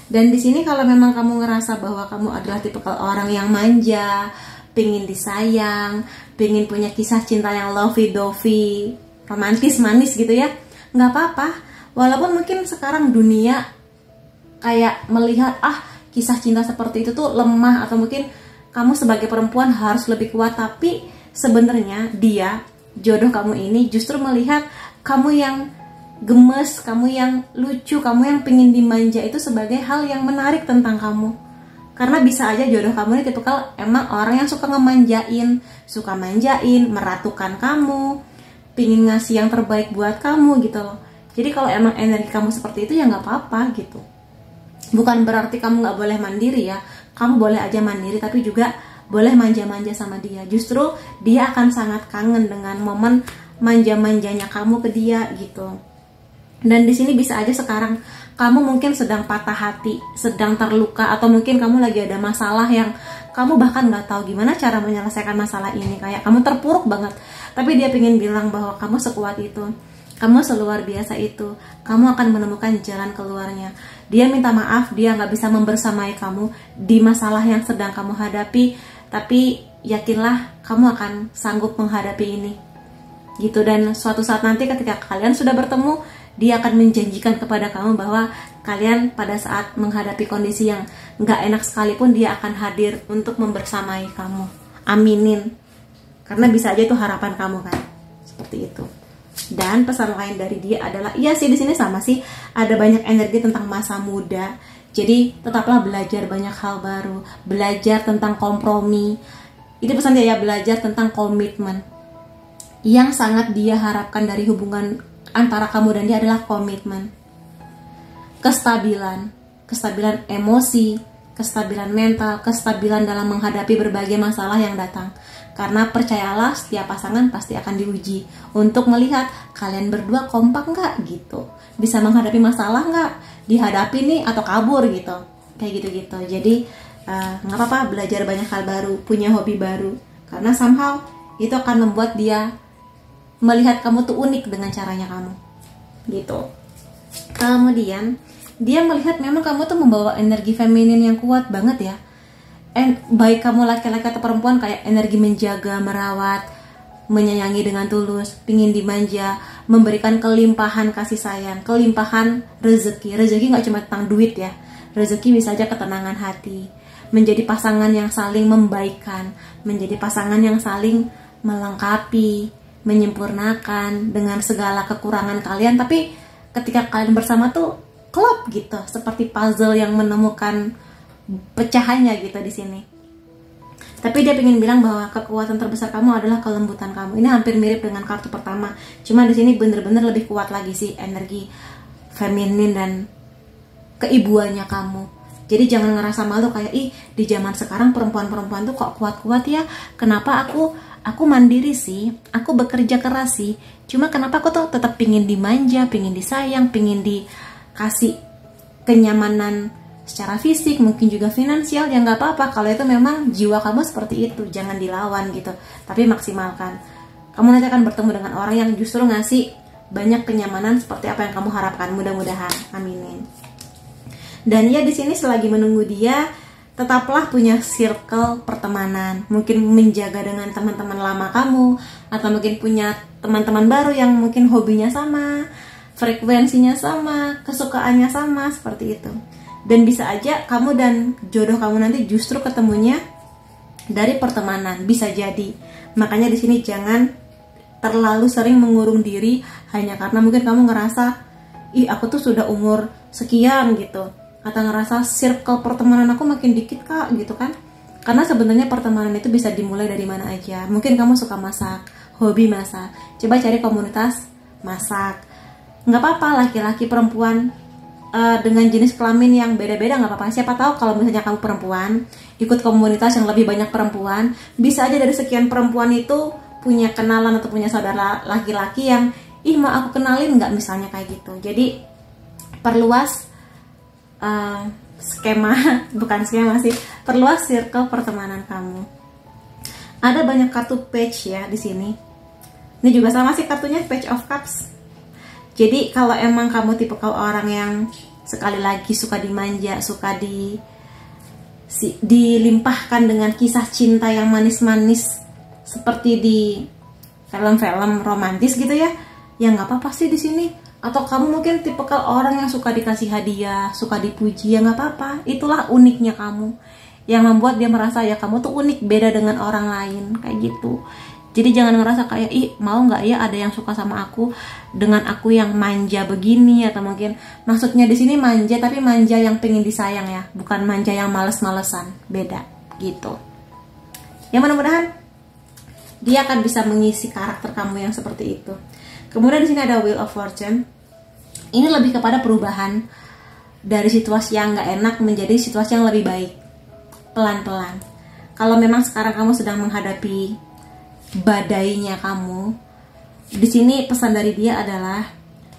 Dan di sini kalau memang kamu ngerasa bahwa kamu adalah tipikal orang yang manja, pingin disayang, pingin punya kisah cinta yang lovey-dovey, romantis, manis gitu ya, nggak apa-apa. Walaupun mungkin sekarang dunia kayak melihat, kisah cinta seperti itu tuh lemah, atau mungkin kamu sebagai perempuan harus lebih kuat. Tapi sebenarnya dia, jodoh kamu ini justru melihat kamu yang gemes, kamu yang lucu, kamu yang pengen dimanja itu sebagai hal yang menarik tentang kamu. Karena bisa aja jodoh kamu ini tipikal emang orang yang suka ngemanjain, suka manjain, meratukan kamu, pingin ngasih yang terbaik buat kamu gitu loh. Jadi kalau emang energi kamu seperti itu ya nggak apa-apa gitu. Bukan berarti kamu nggak boleh mandiri ya, kamu boleh aja mandiri, tapi juga boleh manja-manja sama dia. Justru dia akan sangat kangen dengan momen manja-manjanya kamu ke dia gitu. Dan di sini bisa aja sekarang kamu mungkin sedang patah hati, sedang terluka, atau mungkin kamu lagi ada masalah yang kamu bahkan nggak tahu gimana cara menyelesaikan masalah ini. Kayak kamu terpuruk banget, tapi dia pengen bilang bahwa kamu sekuat itu, kamu seluar biasa itu, kamu akan menemukan jalan keluarnya. Dia minta maaf, dia nggak bisa membersamai kamu di masalah yang sedang kamu hadapi, tapi yakinlah kamu akan sanggup menghadapi ini gitu. Dan suatu saat nanti ketika kalian sudah bertemu, dia akan menjanjikan kepada kamu bahwa kalian pada saat menghadapi kondisi yang nggak enak sekalipun, dia akan hadir untuk membersamai kamu. Aminin, karena bisa aja itu harapan kamu kan, seperti itu. Dan pesan lain dari dia adalah, iya sih di sini sama sih, ada banyak energi tentang masa muda. Jadi tetaplah belajar banyak hal baru, belajar tentang kompromi. Itu pesan dia ya, belajar tentang komitmen. Yang sangat dia harapkan dari hubungan antara kamu dan dia adalah komitmen, kestabilan emosi, kestabilan mental, kestabilan dalam menghadapi berbagai masalah yang datang. Karena percayalah, setiap pasangan pasti akan diuji untuk melihat kalian berdua kompak nggak gitu, bisa menghadapi masalah nggak, dihadapi nih atau kabur gitu, kayak gitu-gitu. Jadi nggak apa-apa belajar banyak hal baru, punya hobi baru, karena somehow itu akan membuat dia melihat kamu tuh unik dengan caranya kamu gitu. Kemudian dia melihat memang kamu tuh membawa energi feminin yang kuat banget ya. Baik kamu laki-laki atau perempuan, kayak energi menjaga, merawat, menyayangi dengan tulus, pingin dimanja, memberikan kelimpahan kasih sayang, kelimpahan rezeki. Rezeki nggak cuma tentang duit ya, rezeki bisa aja ketenangan hati, menjadi pasangan yang saling membaikkan, menjadi pasangan yang saling melengkapi, menyempurnakan dengan segala kekurangan kalian, tapi ketika kalian bersama tuh klop gitu, seperti puzzle yang menemukan pecahannya gitu di sini. Tapi dia ingin bilang bahwa kekuatan terbesar kamu adalah kelembutan kamu. Ini hampir mirip dengan kartu pertama, cuma di sini bener-bener lebih kuat lagi sih energi feminin dan keibuannya kamu. Jadi jangan ngerasa malu kayak, ih di zaman sekarang perempuan-perempuan tuh kok kuat-kuat ya, kenapa aku mandiri sih, aku bekerja keras sih, cuma kenapa aku tuh tetap pingin dimanja, pingin disayang, pingin dikasih kenyamanan secara fisik, mungkin juga finansial. Ya nggak apa-apa, kalau itu memang jiwa kamu seperti itu, jangan dilawan gitu, tapi maksimalkan. Kamu nanti akan bertemu dengan orang yang justru ngasih banyak kenyamanan seperti apa yang kamu harapkan, mudah-mudahan, aminin. Dan ya di sini selagi menunggu dia, tetaplah punya circle pertemanan, mungkin menjaga dengan teman-teman lama kamu, atau mungkin punya teman-teman baru yang mungkin hobinya sama, frekuensinya sama, kesukaannya sama, seperti itu. Dan bisa aja kamu dan jodoh kamu nanti justru ketemunya dari pertemanan, bisa jadi. Makanya di sini jangan terlalu sering mengurung diri hanya karena mungkin kamu ngerasa, ih aku tuh sudah umur sekian gitu, atau ngerasa circle pertemanan aku makin dikit kak gitu kan. Karena sebenarnya pertemanan itu bisa dimulai dari mana aja. Mungkin kamu suka masak, hobi masak, coba cari komunitas masak. Nggak apa-apa, laki-laki perempuan dengan jenis kelamin yang beda-beda nggak apa-apa. Siapa tahu kalau misalnya kamu perempuan ikut komunitas yang lebih banyak perempuan, bisa aja dari sekian perempuan itu punya kenalan atau punya saudara laki-laki yang ih mau aku kenalin nggak, misalnya kayak gitu. Jadi perluas skema, bukan skema sih, perluas circle pertemanan kamu. Ada banyak kartu page ya di sini. Ini juga sama sih kartunya, Page of Cups. Jadi kalau emang kamu tipe orang yang sekali lagi suka dimanja, suka dilimpahkan dengan kisah cinta yang manis-manis seperti di film-film romantis gitu ya, ya nggak apa-apa sih di sini. Atau kamu mungkin tipe orang yang suka dikasih hadiah, suka dipuji, ya nggak apa-apa. Itulah uniknya kamu, yang membuat dia merasa ya kamu tuh unik, beda dengan orang lain, kayak gitu. Jadi jangan ngerasa kayak, ih mau nggak ya ada yang suka sama aku dengan aku yang manja begini, atau mungkin maksudnya di sini manja tapi manja yang pengen disayang ya, bukan manja yang males-malesan, beda gitu. Ya mudah-mudahan dia akan bisa mengisi karakter kamu yang seperti itu. Kemudian di sini ada Wheel of Fortune. Ini lebih kepada perubahan dari situasi yang nggak enak menjadi situasi yang lebih baik, pelan-pelan. Kalau memang sekarang kamu sedang menghadapi badainya kamu, di sini pesan dari dia adalah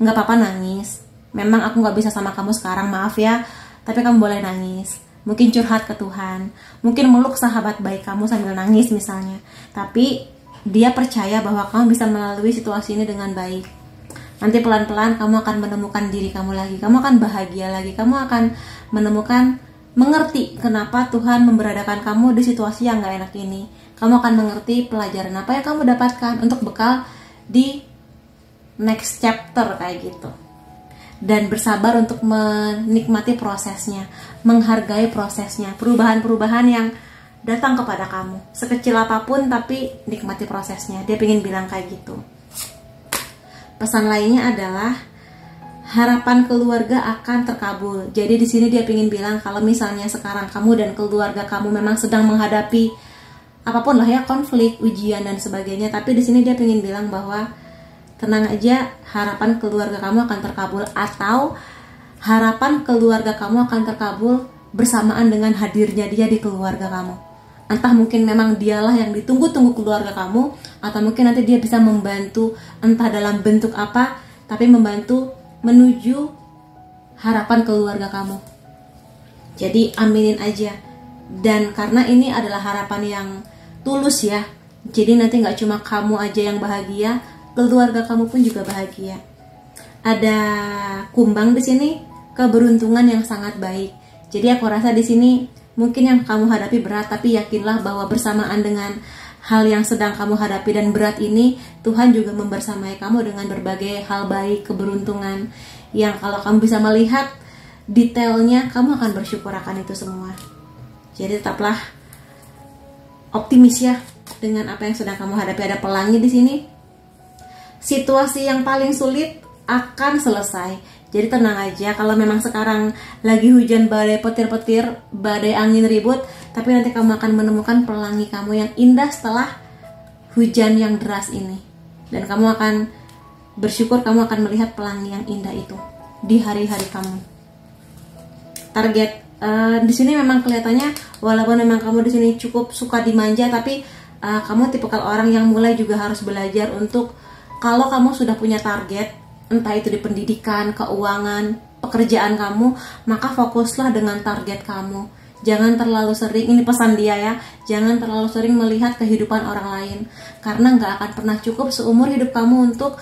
nggak apa-apa nangis. Memang aku nggak bisa sama kamu sekarang, maaf ya, tapi kamu boleh nangis. Mungkin curhat ke Tuhan, mungkin meluk sahabat baik kamu sambil nangis misalnya. Tapi dia percaya bahwa kamu bisa melalui situasi ini dengan baik. Nanti pelan-pelan kamu akan menemukan diri kamu lagi, kamu akan bahagia lagi, kamu akan menemukan, mengerti kenapa Tuhan memberadakan kamu di situasi yang gak enak ini. Kamu akan mengerti pelajaran apa yang kamu dapatkan untuk bekal di next chapter kayak gitu. Dan bersabar untuk menikmati prosesnya, menghargai prosesnya, perubahan-perubahan yang datang kepada kamu. Sekecil apapun tapi nikmati prosesnya. Dia pengen bilang kayak gitu. Pesan lainnya adalah harapan keluarga akan terkabul. Jadi di sini dia pengen bilang kalau misalnya sekarang kamu dan keluarga kamu memang sedang menghadapi apapun lah ya, konflik, ujian dan sebagainya, tapi di sini dia pengen bilang bahwa tenang aja, harapan keluarga kamu akan terkabul, atau harapan keluarga kamu akan terkabul bersamaan dengan hadirnya dia di keluarga kamu. Entah mungkin memang dialah yang ditunggu-tunggu keluarga kamu, atau mungkin nanti dia bisa membantu entah dalam bentuk apa, tapi membantu menuju harapan keluarga kamu. Jadi aminin aja. Dan karena ini adalah harapan yang tulus ya, jadi nanti nggak cuma kamu aja yang bahagia, keluarga kamu pun juga bahagia. Ada kumbang di sini, keberuntungan yang sangat baik. Jadi aku rasa di sini mungkin yang kamu hadapi berat, tapi yakinlah bahwa bersamaan dengan hal yang sedang kamu hadapi dan berat ini, Tuhan juga membersamai kamu dengan berbagai hal baik, keberuntungan yang kalau kamu bisa melihat detailnya, kamu akan bersyukur akan itu semua. Jadi tetaplah optimis ya dengan apa yang sedang kamu hadapi. Ada pelangi di sini, situasi yang paling sulit akan selesai. Jadi tenang aja, kalau memang sekarang lagi hujan badai petir-petir, badai angin ribut, tapi nanti kamu akan menemukan pelangi kamu yang indah setelah hujan yang deras ini. Dan kamu akan bersyukur kamu akan melihat pelangi yang indah itu di hari-hari kamu. Target di sini memang kelihatannya, walaupun memang kamu di sini cukup suka dimanja, tapi kamu tipikal orang yang mulai juga harus belajar untuk, kalau kamu sudah punya target, entah itu di pendidikan, keuangan, pekerjaan kamu, maka fokuslah dengan target kamu. Jangan terlalu sering, ini pesan dia ya, jangan terlalu sering melihat kehidupan orang lain, karena nggak akan pernah cukup seumur hidup kamu untuk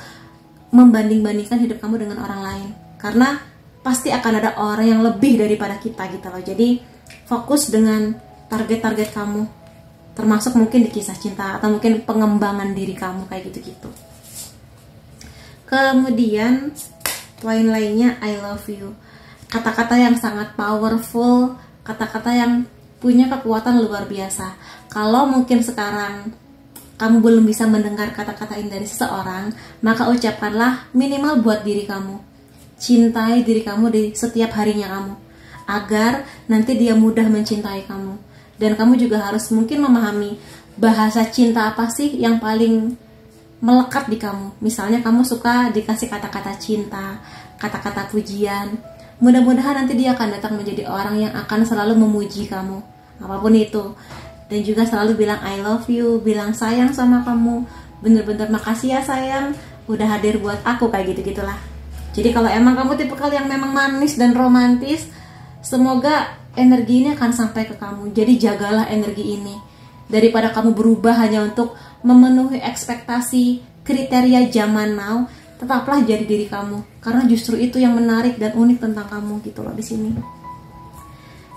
membanding-bandingkan hidup kamu dengan orang lain. Karena pasti akan ada orang yang lebih daripada kita gitu loh. Jadi fokus dengan target-target kamu, termasuk mungkin di kisah cinta atau mungkin pengembangan diri kamu kayak gitu-gitu. Kemudian poin lainnya, I love you. Kata-kata yang sangat powerful, kata-kata yang punya kekuatan luar biasa. Kalau mungkin sekarang kamu belum bisa mendengar kata-kata ini dari seseorang, maka ucapkanlah minimal buat diri kamu. Cintai diri kamu di setiap harinya kamu, agar nanti dia mudah mencintai kamu. Dan kamu juga harus mungkin memahami bahasa cinta apa sih yang paling melekat di kamu. Misalnya kamu suka dikasih kata-kata cinta, kata-kata pujian, mudah-mudahan nanti dia akan datang menjadi orang yang akan selalu memuji kamu, apapun itu. Dan juga selalu bilang I love you, bilang sayang sama kamu, bener-bener makasih ya sayang udah hadir buat aku, kayak gitu-gitulah. Jadi kalau emang kamu tipikal yang memang manis dan romantis, semoga energi ini akan sampai ke kamu. Jadi jagalah energi ini, daripada kamu berubah hanya untuk memenuhi ekspektasi kriteria zaman now. Tetaplah jadi diri kamu, karena justru itu yang menarik dan unik tentang kamu gitu loh di sini.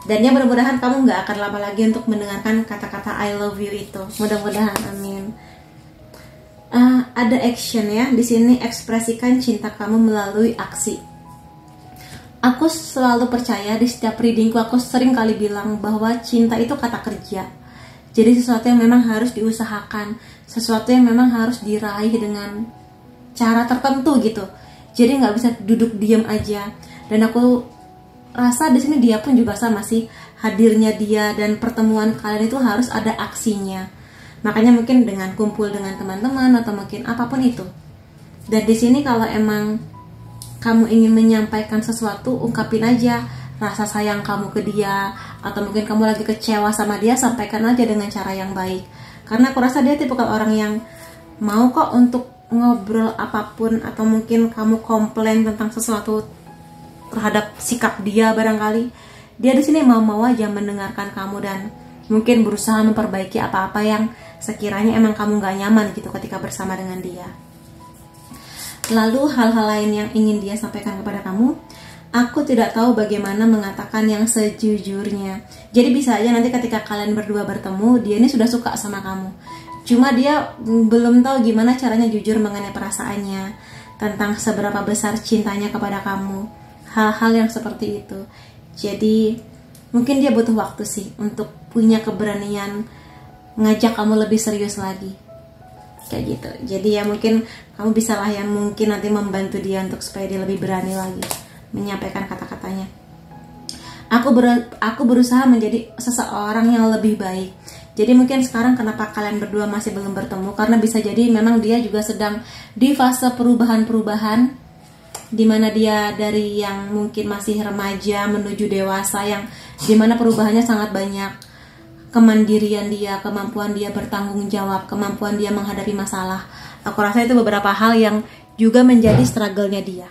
Dan ya mudah-mudahan kamu nggak akan lama lagi untuk mendengarkan kata-kata I love you itu. Mudah-mudahan, amin. Ada action ya di sini, ekspresikan cinta kamu melalui aksi. Aku selalu percaya, di setiap readingku aku sering kali bilang bahwa cinta itu kata kerja. Jadi sesuatu yang memang harus diusahakan, sesuatu yang memang harus diraih dengan cara tertentu gitu. Jadi nggak bisa duduk diam aja. Dan aku rasa di sini dia pun juga sama sih, hadirnya dia dan pertemuan kalian itu harus ada aksinya. Makanya mungkin dengan kumpul dengan teman-teman atau mungkin apapun itu. Dan di sini kalau emang kamu ingin menyampaikan sesuatu, ungkapin aja rasa sayang kamu ke dia, atau mungkin kamu lagi kecewa sama dia, sampaikan aja dengan cara yang baik. Karena aku rasa dia tipikal orang yang mau kok untuk ngobrol apapun, atau mungkin kamu komplain tentang sesuatu terhadap sikap dia barangkali, dia di sini mau aja mendengarkan kamu dan mungkin berusaha memperbaiki apa-apa yang sekiranya emang kamu gak nyaman gitu ketika bersama dengan dia. Lalu hal-hal lain yang ingin dia sampaikan kepada kamu, aku tidak tahu bagaimana mengatakan yang sejujurnya. Jadi bisa aja nanti ketika kalian berdua bertemu, dia ini sudah suka sama kamu, cuma dia belum tahu gimana caranya jujur mengenai perasaannya, tentang seberapa besar cintanya kepada kamu, hal-hal yang seperti itu. Jadi mungkin dia butuh waktu sih untuk punya keberanian ngajak kamu lebih serius lagi, kayak gitu. Jadi ya mungkin kamu bisa lah yang mungkin nanti membantu dia untuk supaya dia lebih berani lagi menyampaikan kata-katanya. Aku berusaha menjadi seseorang yang lebih baik. Jadi mungkin sekarang kenapa kalian berdua masih belum bertemu, karena bisa jadi memang dia juga sedang di fase perubahan-perubahan, dimana dia dari yang mungkin masih remaja menuju dewasa, yang dimana perubahannya sangat banyak. Kemandirian dia, kemampuan dia bertanggung jawab, kemampuan dia menghadapi masalah. Aku rasa itu beberapa hal yang juga menjadi struggle-nya dia.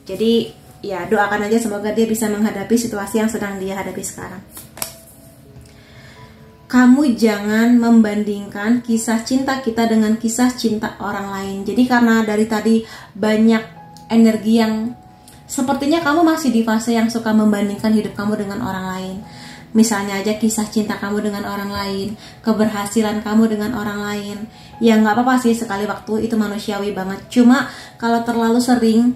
Jadi ya doakan aja semoga dia bisa menghadapi situasi yang sedang dia hadapi sekarang. Kamu jangan membandingkan kisah cinta kita dengan kisah cinta orang lain. Jadi karena dari tadi banyak energi yang sepertinya kamu masih di fase yang suka membandingkan hidup kamu dengan orang lain. Misalnya aja kisah cinta kamu dengan orang lain, keberhasilan kamu dengan orang lain. Ya nggak apa-apa sih, sekali waktu itu manusiawi banget. Cuma kalau terlalu sering,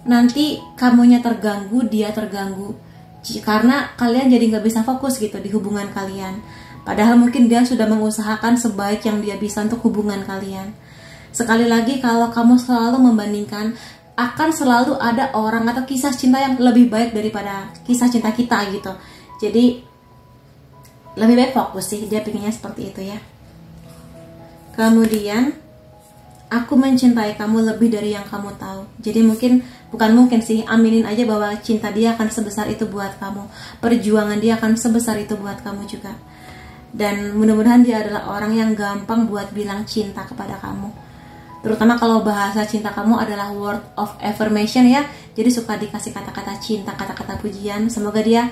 nanti kamunya terganggu, dia terganggu. Karena kalian jadi nggak bisa fokus gitu di hubungan kalian. Padahal mungkin dia sudah mengusahakan sebaik yang dia bisa untuk hubungan kalian. Sekali lagi, kalau kamu selalu membandingkan, akan selalu ada orang atau kisah cinta yang lebih baik daripada kisah cinta kita gitu. Jadi lebih baik fokus sih, dia pinginnya seperti itu ya. Kemudian, aku mencintai kamu lebih dari yang kamu tahu. Jadi bukan mungkin sih, aminin aja bahwa cinta dia akan sebesar itu buat kamu. Perjuangan dia akan sebesar itu buat kamu juga. Dan mudah-mudahan dia adalah orang yang gampang buat bilang cinta kepada kamu. Terutama kalau bahasa cinta kamu adalah word of affirmation ya. Jadi suka dikasih kata-kata cinta, kata-kata pujian. Semoga dia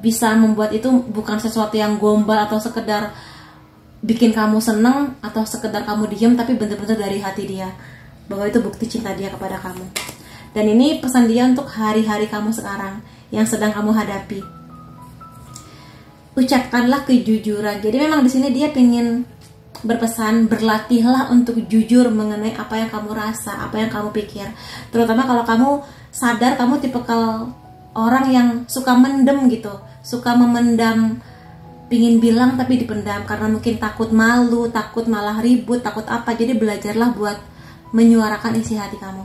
bisa membuat itu bukan sesuatu yang gombal atau sekedar bikin kamu seneng atau sekedar kamu diam, tapi benar-benar dari hati dia, bahwa itu bukti cinta dia kepada kamu. Dan ini pesan dia untuk hari-hari kamu sekarang yang sedang kamu hadapi. Ucapkanlah kejujuran. Jadi memang di sini dia ingin berpesan, berlatihlah untuk jujur mengenai apa yang kamu rasa, apa yang kamu pikir. Terutama kalau kamu sadar kamu tipikal orang yang suka mendem gitu, suka memendam, pingin bilang tapi dipendam karena mungkin takut malu, takut malah ribut, takut apa. Jadi belajarlah buat menyuarakan isi hati kamu.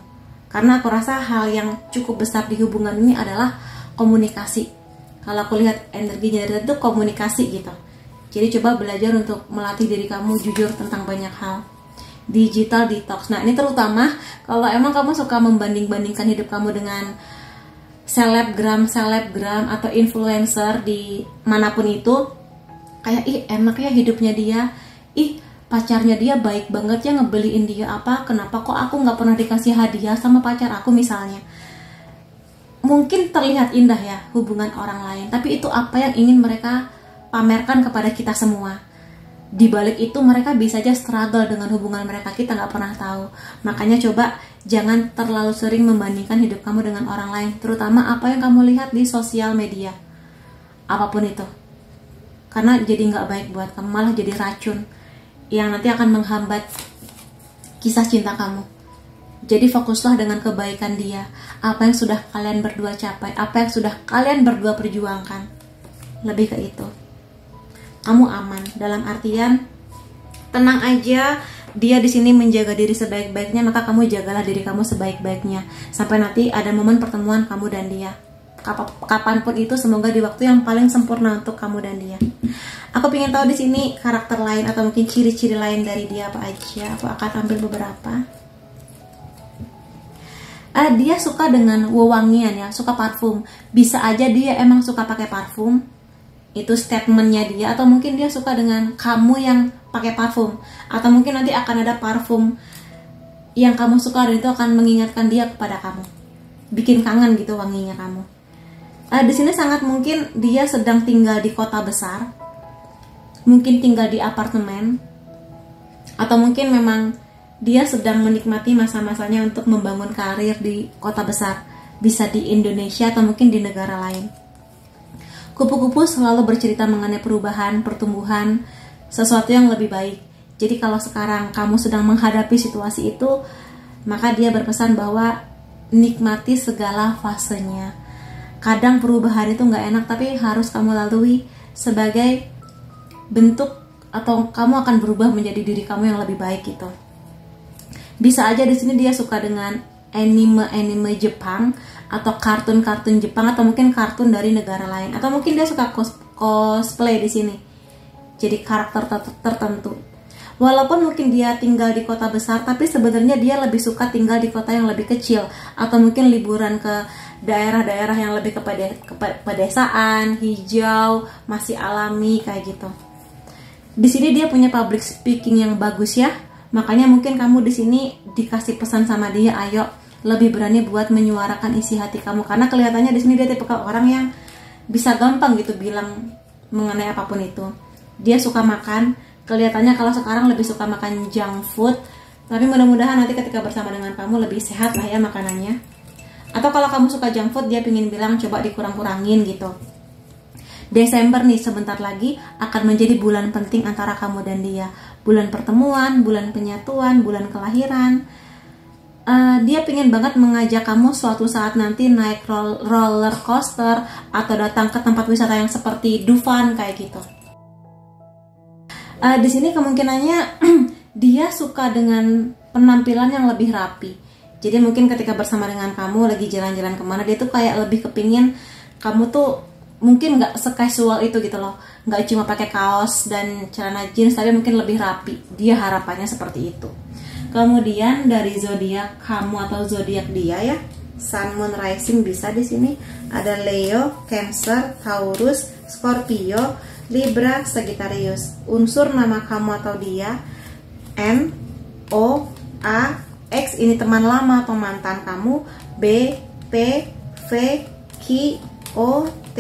Karena aku rasa hal yang cukup besar di hubungan ini adalah komunikasi. Kalau aku lihat energinya itu komunikasi gitu. Jadi coba belajar untuk melatih diri kamu jujur tentang banyak hal. Digital detox. Nah ini terutama kalau emang kamu suka membanding-bandingkan hidup kamu dengan selebgram atau influencer di manapun itu. Kayak enak ya hidupnya dia, pacarnya dia baik banget ya, ngebeliin dia apa, kenapa kok aku nggak pernah dikasih hadiah sama pacar aku misalnya. Mungkin terlihat indah ya hubungan orang lain, tapi itu apa yang ingin mereka pamerkan kepada kita semua. Di balik itu mereka bisa aja struggle dengan hubungan mereka, kita nggak pernah tahu. Makanya coba jangan terlalu sering membandingkan hidup kamu dengan orang lain, terutama apa yang kamu lihat di sosial media, apapun itu. Karena jadi nggak baik buat kamu, malah jadi racun yang nanti akan menghambat kisah cinta kamu. Jadi fokuslah dengan kebaikan dia, apa yang sudah kalian berdua capai, apa yang sudah kalian berdua perjuangkan. Lebih ke itu. Kamu aman, dalam artian tenang aja, dia di sini menjaga diri sebaik-baiknya, maka kamu jagalah diri kamu sebaik-baiknya sampai nanti ada momen pertemuan kamu dan dia. Kapanpun itu, semoga di waktu yang paling sempurna untuk kamu dan dia. Aku pengen tahu di sini karakter lain atau mungkin ciri-ciri lain dari dia apa aja. Aku akan ambil beberapa. Dia suka dengan wewangian ya, suka parfum. Bisa aja dia emang suka pakai parfum, itu statementnya dia. Atau mungkin dia suka dengan kamu yang pakai parfum. Atau mungkin nanti akan ada parfum yang kamu suka dan itu akan mengingatkan dia kepada kamu, bikin kangen gitu wanginya kamu. Di sini sangat mungkin dia sedang tinggal di kota besar, mungkin tinggal di apartemen, atau mungkin memang dia sedang menikmati masa-masanya untuk membangun karir di kota besar, bisa di Indonesia atau mungkin di negara lain. Kupu-kupu selalu bercerita mengenai perubahan, pertumbuhan, sesuatu yang lebih baik. Jadi kalau sekarang kamu sedang menghadapi situasi itu, maka dia berpesan bahwa nikmati segala fasenya. Kadang perubahan itu nggak enak, tapi harus kamu lalui sebagai bentuk atau kamu akan berubah menjadi diri kamu yang lebih baik gitu. Bisa aja di sini dia suka dengan anime Jepang atau kartun-kartun Jepang atau mungkin kartun dari negara lain, atau mungkin dia suka cosplay di sini. Jadi karakter tertentu. Walaupun mungkin dia tinggal di kota besar, tapi sebenarnya dia lebih suka tinggal di kota yang lebih kecil atau mungkin liburan ke daerah-daerah yang lebih ke pedesaan, hijau, masih alami kayak gitu. Di sini dia punya public speaking yang bagus ya. Makanya mungkin kamu di sini dikasih pesan sama dia, ayo lebih berani buat menyuarakan isi hati kamu, karena kelihatannya di sini dia tipe orang yang bisa gampang gitu bilang mengenai apapun itu. Dia suka makan, kelihatannya kalau sekarang lebih suka makan junk food, tapi mudah-mudahan nanti ketika bersama dengan kamu lebih sehat lah ya makanannya. Atau kalau kamu suka junk food, dia pingin bilang coba dikurang-kurangin gitu. Desember nih sebentar lagi akan menjadi bulan penting antara kamu dan dia. Bulan pertemuan, bulan penyatuan, bulan kelahiran. Dia pengen banget mengajak kamu suatu saat nanti naik roller coaster atau datang ke tempat wisata yang seperti Dufan kayak gitu. Di sini kemungkinannya dia suka dengan penampilan yang lebih rapi. Jadi mungkin ketika bersama dengan kamu lagi jalan-jalan kemana, dia tuh kayak lebih kepingin kamu tuh mungkin nggak sekasual itu gitu loh, nggak cuma pakai kaos dan celana jeans, tapi mungkin lebih rapi. Dia harapannya seperti itu. Kemudian dari zodiak kamu atau zodiak dia ya, Sun, Moon, Rising bisa di sini. Ada Leo, Cancer, Taurus, Scorpio, Libra, Sagittarius. Unsur nama kamu atau dia N, O, A, X ini teman lama atau mantan kamu, B, P, V, Q, O, T,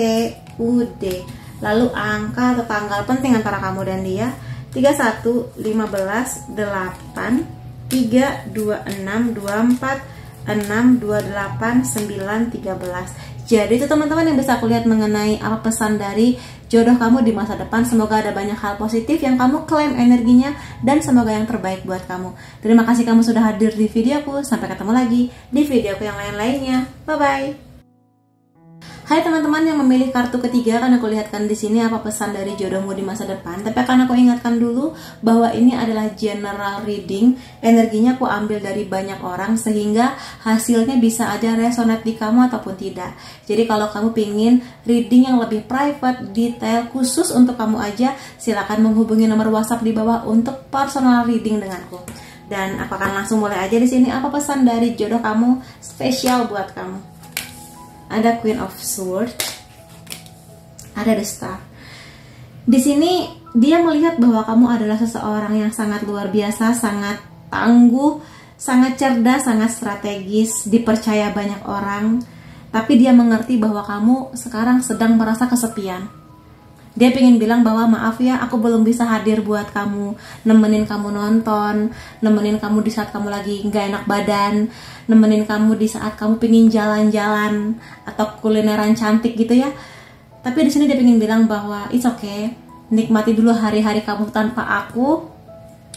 U, D. Lalu angka atau tanggal penting antara kamu dan dia 31, 15, 8, 3, 26, 24, 6, 28, 9, 13. Jadi itu teman-teman yang bisa aku lihat mengenai apa pesan dari jodoh kamu di masa depan. Semoga ada banyak hal positif yang kamu klaim energinya, dan semoga yang terbaik buat kamu. Terima kasih kamu sudah hadir di videoku. Sampai ketemu lagi di videoku yang lain-lainnya. Bye-bye. Hai teman-teman yang memilih kartu ketiga, kan aku lihatkan di sini apa pesan dari jodohmu di masa depan. Tapi akan aku ingatkan dulu bahwa ini adalah general reading. Energinya aku ambil dari banyak orang sehingga hasilnya bisa aja resonate di kamu ataupun tidak. Jadi kalau kamu pingin reading yang lebih private, detail, khusus untuk kamu aja, silakan menghubungi nomor WhatsApp di bawah untuk personal reading denganku. Dan aku akan langsung mulai aja di sini apa pesan dari jodoh kamu spesial buat kamu. Ada Queen of Swords, ada The Star. Di sini dia melihat bahwa kamu adalah seseorang yang sangat luar biasa, sangat tangguh, sangat cerdas, sangat strategis, dipercaya banyak orang. Tapi dia mengerti bahwa kamu sekarang sedang merasa kesepian. Dia pengen bilang bahwa maaf ya, aku belum bisa hadir buat kamu, nemenin kamu nonton, nemenin kamu di saat kamu lagi nggak enak badan, nemenin kamu di saat kamu pengen jalan-jalan atau kulineran cantik gitu ya. Tapi di sini dia pengen bilang bahwa it's okay, nikmati dulu hari-hari kamu tanpa aku.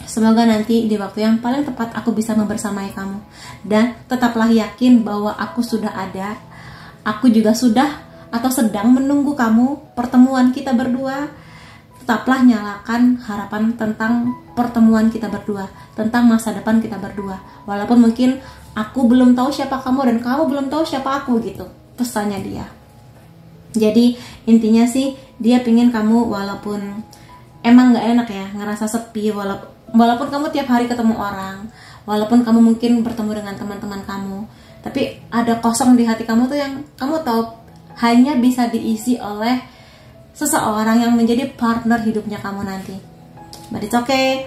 Semoga nanti di waktu yang paling tepat aku bisa membersamai kamu. Dan tetaplah yakin bahwa aku sudah ada. Aku juga sudah atau sedang menunggu kamu, pertemuan kita berdua. Tetaplah nyalakan harapan tentang pertemuan kita berdua, tentang masa depan kita berdua. Walaupun mungkin aku belum tahu siapa kamu dan kamu belum tahu siapa aku gitu, pesannya dia. Jadi intinya sih dia pingin kamu walaupun emang gak enak ya, ngerasa sepi, walaupun kamu tiap hari ketemu orang, walaupun kamu mungkin bertemu dengan teman-teman kamu, tapi ada kosong di hati kamu tuh yang kamu tahu hanya bisa diisi oleh seseorang yang menjadi partner hidupnya kamu nanti. But it's okay.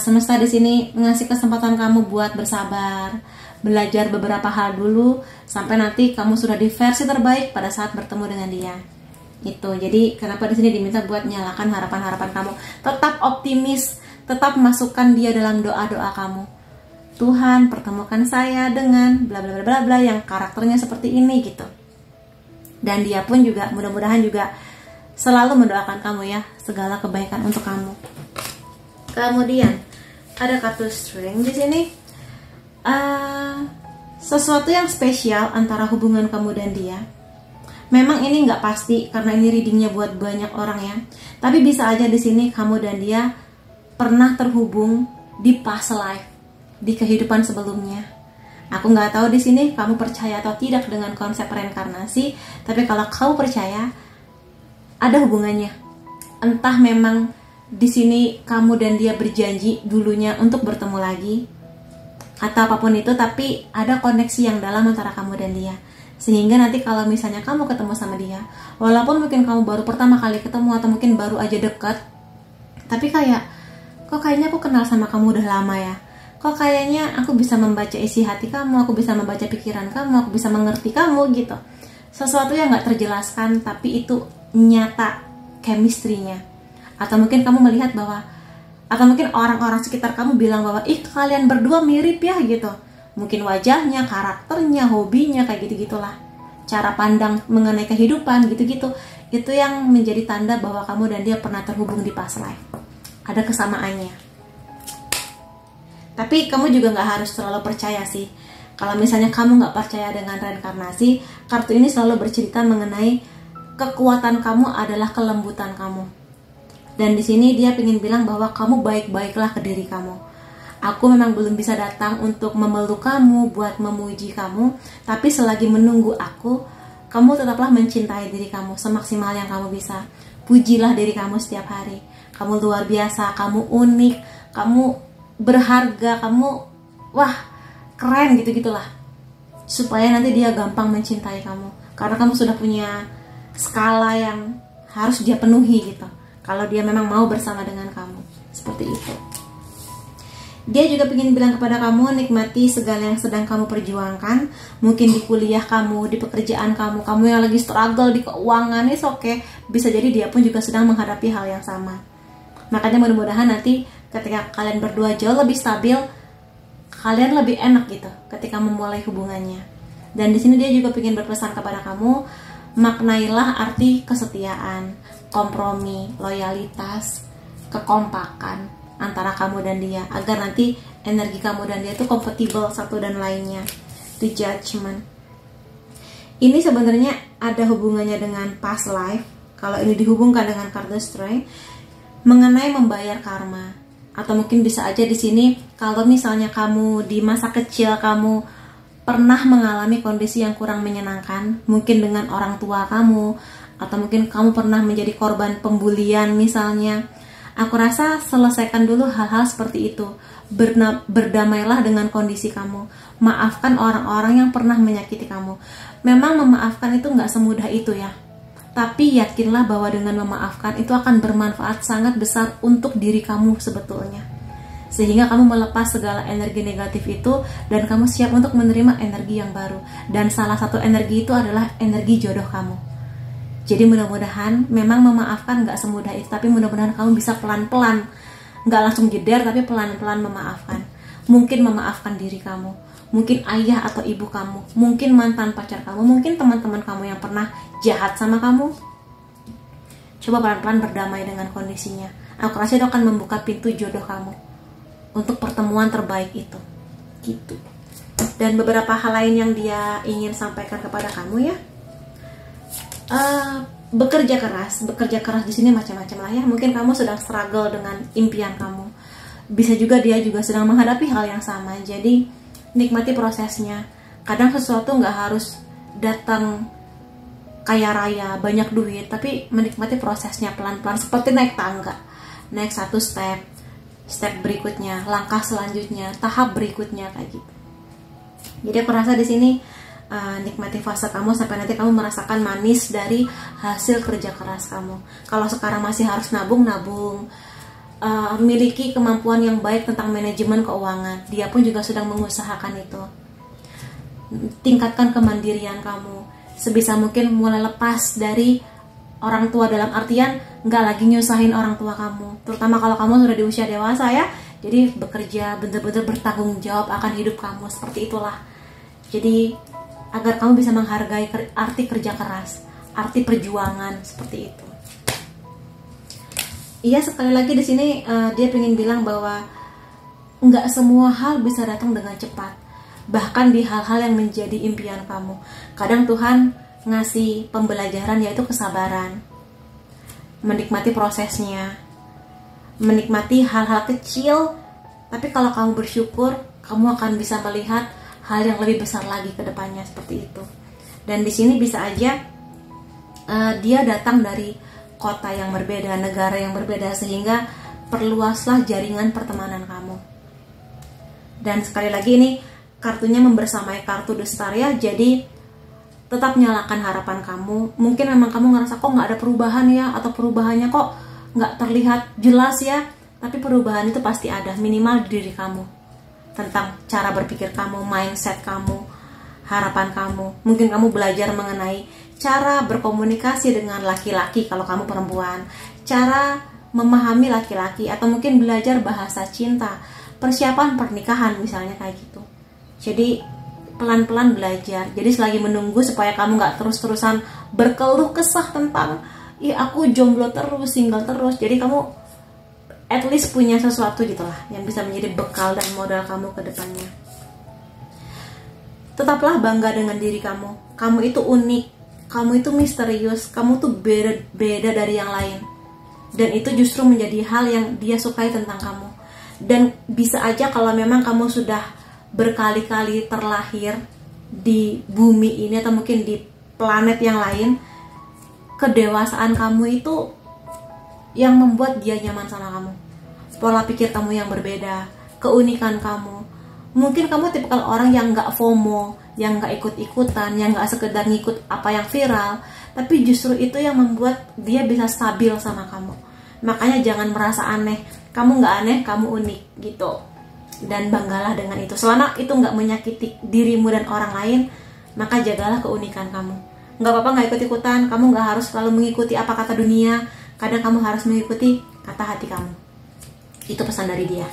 Semesta di sini ngasih kesempatan kamu buat bersabar, belajar beberapa hal dulu sampai nanti kamu sudah di versi terbaik pada saat bertemu dengan dia. Itu. Jadi kenapa di sini diminta buat nyalakan harapan-harapan kamu. Tetap optimis, tetap masukkan dia dalam doa-doa kamu. Tuhan, pertemukan saya dengan bla bla bla bla yang karakternya seperti ini gitu. Dan dia pun juga mudah-mudahan juga selalu mendoakan kamu ya, segala kebaikan untuk kamu. Kemudian ada kartu Strength di sini. Sesuatu yang spesial antara hubungan kamu dan dia. Memang ini nggak pasti karena ini readingnya buat banyak orang ya. Tapi bisa aja di sini kamu dan dia pernah terhubung di past life, di kehidupan sebelumnya. Aku nggak tahu di sini kamu percaya atau tidak dengan konsep reinkarnasi, tapi kalau kamu percaya, ada hubungannya. Entah memang di sini kamu dan dia berjanji dulunya untuk bertemu lagi, atau apapun itu, tapi ada koneksi yang dalam antara kamu dan dia. Sehingga nanti kalau misalnya kamu ketemu sama dia, walaupun mungkin kamu baru pertama kali ketemu atau mungkin baru aja deket, tapi kok kayaknya aku kenal sama kamu udah lama ya. Kok kayaknya aku bisa membaca isi hati kamu, aku bisa membaca pikiran kamu, aku bisa mengerti kamu gitu. Sesuatu yang gak terjelaskan, tapi itu nyata chemistry-nya. Atau mungkin kamu melihat bahwa, atau mungkin orang-orang sekitar kamu bilang bahwa, ih kalian berdua mirip ya gitu. Mungkin wajahnya, karakternya, hobinya, kayak gitu-gitulah. Cara pandang mengenai kehidupan, gitu-gitu. Itu yang menjadi tanda bahwa kamu dan dia pernah terhubung di past life. Ada kesamaannya. Tapi kamu juga gak harus selalu percaya sih. Kalau misalnya kamu gak percaya dengan reinkarnasi, kartu ini selalu bercerita mengenai kekuatan kamu adalah kelembutan kamu. Dan di sini dia ingin bilang bahwa kamu baik-baiklah ke diri kamu. Aku memang belum bisa datang untuk memeluk kamu, buat memuji kamu, tapi selagi menunggu aku, kamu tetaplah mencintai diri kamu semaksimal yang kamu bisa. Pujilah diri kamu setiap hari. Kamu luar biasa, kamu unik, kamu berharga, kamu wah keren gitu-gitulah. Supaya nanti dia gampang mencintai kamu. Karena kamu sudah punya skala yang harus dia penuhi gitu. Kalau dia memang mau bersama dengan kamu. Seperti itu. Dia juga ingin bilang kepada kamu, nikmati segala yang sedang kamu perjuangkan. Mungkin di kuliah kamu, di pekerjaan kamu, kamu yang lagi struggle di keuangan, it's okay. Bisa jadi dia pun juga sedang menghadapi hal yang sama. Makanya mudah-mudahan nanti ketika kalian berdua jauh lebih stabil, kalian lebih enak gitu ketika memulai hubungannya. Dan di sini dia juga ingin berpesan kepada kamu, maknailah arti kesetiaan, kompromi, loyalitas, kekompakan antara kamu dan dia, agar nanti energi kamu dan dia itu compatible satu dan lainnya. The Judgment ini sebenarnya ada hubungannya dengan past life. Kalau ini dihubungkan dengan kartu Strength mengenai membayar karma, atau mungkin bisa aja di sini kalau misalnya kamu di masa kecil kamu pernah mengalami kondisi yang kurang menyenangkan, mungkin dengan orang tua kamu, atau mungkin kamu pernah menjadi korban pembulian misalnya. Aku rasa selesaikan dulu hal-hal seperti itu. Berdamailah dengan kondisi kamu. Maafkan orang-orang yang pernah menyakiti kamu. Memang memaafkan itu nggak semudah itu ya. Tapi yakinlah bahwa dengan memaafkan itu akan bermanfaat sangat besar untuk diri kamu sebetulnya. Sehingga kamu melepas segala energi negatif itu dan kamu siap untuk menerima energi yang baru. Dan salah satu energi itu adalah energi jodoh kamu. Jadi mudah-mudahan memang memaafkan gak semudah itu, tapi mudah-mudahan kamu bisa pelan-pelan, gak langsung jeder, tapi pelan-pelan memaafkan. Mungkin memaafkan diri kamu, mungkin ayah atau ibu kamu, mungkin mantan pacar kamu, mungkin teman-teman kamu yang pernah jahat sama kamu. Coba pelan-pelan berdamai dengan kondisinya. Aku rasa itu akan membuka pintu jodoh kamu untuk pertemuan terbaik itu. Gitu. Dan beberapa hal lain yang dia ingin sampaikan kepada kamu ya. Bekerja keras di sini macam-macam lah ya. Mungkin kamu sedang struggle dengan impian kamu. Bisa juga dia juga sedang menghadapi hal yang sama. Jadi nikmati prosesnya. Kadang sesuatu nggak harus datang kaya raya, banyak duit, tapi menikmati prosesnya pelan-pelan seperti naik tangga. Naik satu step berikutnya, langkah selanjutnya, tahap berikutnya kayak gitu. Jadi aku rasa di sini nikmati fase kamu sampai nanti kamu merasakan manis dari hasil kerja keras kamu. Kalau sekarang masih harus nabung, miliki kemampuan yang baik tentang manajemen keuangan. Dia pun juga sedang mengusahakan itu. Tingkatkan kemandirian kamu. Sebisa mungkin mulai lepas dari orang tua, dalam artian nggak lagi nyusahin orang tua kamu. Terutama kalau kamu sudah di usia dewasa ya. Jadi bekerja, bener-bener bertanggung jawab akan hidup kamu. Seperti itulah. Jadi agar kamu bisa menghargai arti kerja keras, arti perjuangan, seperti itu. Iya, sekali lagi di sini dia pengen bilang bahwa nggak semua hal bisa datang dengan cepat. Bahkan di hal-hal yang menjadi impian kamu, kadang Tuhan ngasih pembelajaran yaitu kesabaran, menikmati prosesnya, menikmati hal-hal kecil. Tapi kalau kamu bersyukur, kamu akan bisa melihat hal yang lebih besar lagi ke depannya, seperti itu. Dan di sini bisa aja dia datang dari kota yang berbeda, negara yang berbeda, sehingga perluaslah jaringan pertemanan kamu. Dan sekali lagi ini kartunya membersamai kartu The Star ya, jadi tetap nyalakan harapan kamu. Mungkin memang kamu ngerasa kok nggak ada perubahan ya, atau perubahannya kok nggak terlihat jelas ya, tapi perubahan itu pasti ada, minimal di diri kamu. Tentang cara berpikir kamu, mindset kamu, harapan kamu. Mungkin kamu belajar mengenai cara berkomunikasi dengan laki-laki kalau kamu perempuan, cara memahami laki-laki, atau mungkin belajar bahasa cinta, persiapan pernikahan misalnya kayak gitu. Jadi pelan-pelan belajar. Jadi selagi menunggu supaya kamu nggak terus-terusan berkeluh kesah tentang aku jomblo terus, single terus. Jadi kamu at least punya sesuatu gitulah yang bisa menjadi bekal dan modal kamu ke depannya. Tetaplah bangga dengan diri kamu. Kamu itu unik, kamu itu misterius, kamu tuh beda dari yang lain. Dan itu justru menjadi hal yang dia sukai tentang kamu. Dan bisa aja kalau memang kamu sudah berkali-kali terlahir di bumi ini atau mungkin di planet yang lain, kedewasaan kamu itu yang membuat dia nyaman sama kamu. Pola pikir kamu yang berbeda, keunikan kamu. Mungkin kamu tipikal orang yang gak FOMO, yang gak ikut-ikutan, yang gak sekedar ngikut apa yang viral, tapi justru itu yang membuat dia bisa stabil sama kamu. Makanya jangan merasa aneh. Kamu gak aneh, kamu unik gitu. Dan banggalah dengan itu. Selama itu gak menyakiti dirimu dan orang lain, maka jagalah keunikan kamu. Gak apa-apa gak ikut-ikutan. Kamu gak harus selalu mengikuti apa kata dunia. Kadang kamu harus mengikuti kata hati kamu. Itu pesan dari dia.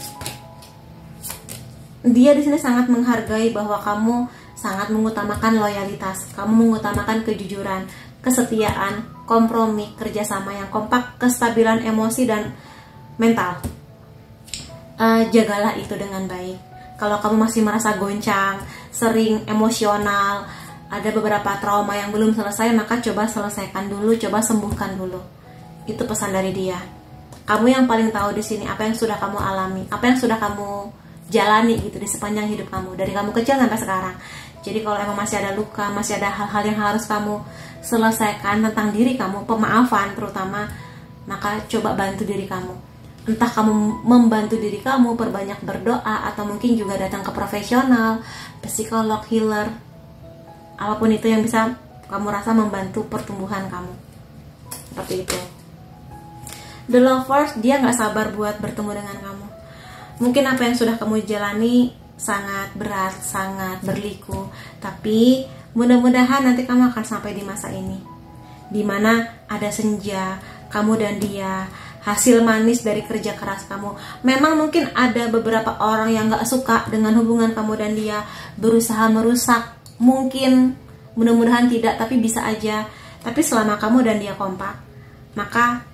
Dia di sini sangat menghargai bahwa kamu sangat mengutamakan loyalitas. Kamu mengutamakan kejujuran, kesetiaan, kompromi, kerjasama yang kompak, kestabilan emosi dan mental. Jagalah itu dengan baik. Kalau kamu masih merasa goncang, sering emosional, ada beberapa trauma yang belum selesai, maka coba selesaikan dulu, coba sembuhkan dulu. Itu pesan dari dia. Kamu yang paling tahu di sini apa yang sudah kamu alami, apa yang sudah kamu jalani gitu di sepanjang hidup kamu, dari kamu kecil sampai sekarang. Jadi kalau emang masih ada luka, masih ada hal-hal yang harus kamu selesaikan tentang diri kamu, pemaafan terutama, maka coba bantu diri kamu. Entah kamu membantu diri kamu, perbanyak berdoa, atau mungkin juga datang ke profesional, psikolog, healer, apapun itu yang bisa kamu rasa membantu pertumbuhan kamu. Seperti itu. The Lovers, dia gak sabar buat bertemu dengan kamu. Mungkin apa yang sudah kamu jalani sangat berat, sangat berliku, tapi mudah-mudahan nanti kamu akan sampai di masa ini, dimana ada senja, kamu dan dia, hasil manis dari kerja keras kamu. Memang mungkin ada beberapa orang yang gak suka dengan hubungan kamu dan dia, berusaha merusak. Mungkin, mudah-mudahan tidak, tapi bisa aja. Tapi selama kamu dan dia kompak, maka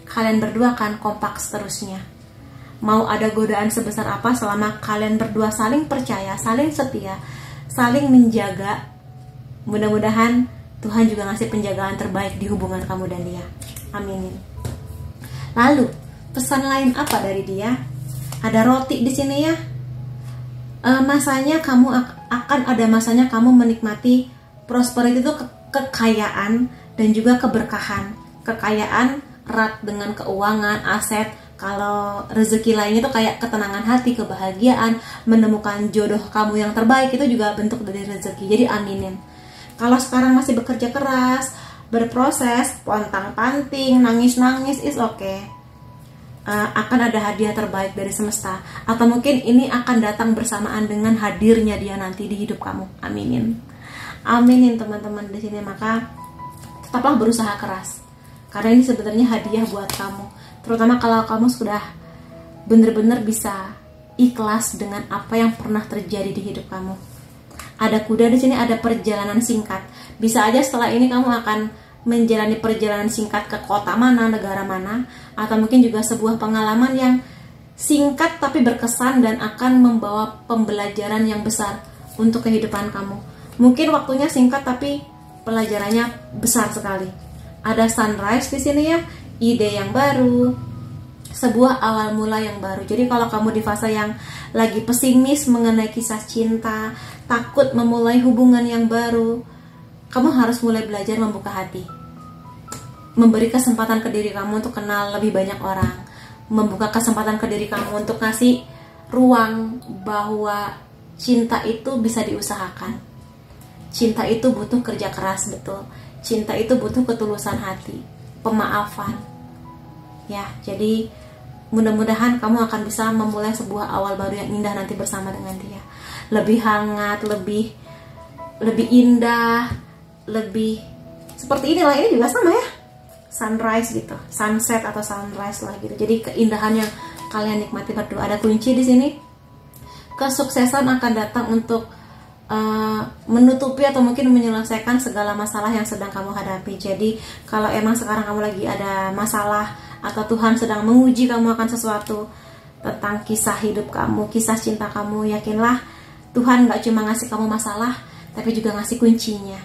kalian berdua akan kompak seterusnya. Mau ada godaan sebesar apa, selama kalian berdua saling percaya, saling setia, saling menjaga, mudah-mudahan Tuhan juga ngasih penjagaan terbaik di hubungan kamu dan dia. Aminin. Lalu, pesan lain apa dari dia? Ada roti di sini ya. Masanya kamu akan ada masanya kamu menikmati prosperity itu, kekayaan dan juga keberkahan. Kekayaan erat dengan keuangan, aset. Kalau rezeki lainnya itu kayak ketenangan hati, kebahagiaan, menemukan jodoh kamu yang terbaik, itu juga bentuk dari rezeki. Jadi aminin. Kalau sekarang masih bekerja keras, berproses, pontang-panting, nangis-nangis, is okay. Akan ada hadiah terbaik dari semesta, atau mungkin ini akan datang bersamaan dengan hadirnya dia nanti di hidup kamu. Aminin, aminin teman-teman di sini. Maka tetaplah berusaha keras, karena ini sebenarnya hadiah buat kamu. Terutama kalau kamu sudah benar-benar bisa ikhlas dengan apa yang pernah terjadi di hidup kamu. Ada kuda di sini, ada perjalanan singkat. Bisa aja setelah ini kamu akan menjalani perjalanan singkat ke kota mana, negara mana, atau mungkin juga sebuah pengalaman yang singkat tapi berkesan dan akan membawa pembelajaran yang besar untuk kehidupan kamu. Mungkin waktunya singkat tapi pelajarannya besar sekali. Ada sunrise di sini ya, ide yang baru, sebuah awal mula yang baru. Jadi kalau kamu di fase yang lagi pesimis mengenai kisah cinta, takut memulai hubungan yang baru, kamu harus mulai belajar membuka hati, memberi kesempatan ke diri kamu untuk kenal lebih banyak orang, membuka kesempatan ke diri kamu untuk ngasih ruang bahwa cinta itu bisa diusahakan. Cinta itu butuh kerja keras, betul. Cinta itu butuh ketulusan hati, pemaafan. Ya, jadi mudah-mudahan kamu akan bisa memulai sebuah awal baru yang indah nanti bersama dengan dia. Lebih hangat, lebih indah, lebih seperti inilah. Ini juga sama ya, sunrise gitu, sunset atau sunrise lah gitu. Jadi keindahan yang kalian nikmati berdua. Ada kunci di sini. Kesuksesan akan datang untuk menutupi atau mungkin menyelesaikan segala masalah yang sedang kamu hadapi. Jadi kalau emang sekarang kamu lagi ada masalah atau Tuhan sedang menguji kamu akan sesuatu tentang kisah hidup kamu, kisah cinta kamu, yakinlah Tuhan gak cuma ngasih kamu masalah, tapi juga ngasih kuncinya.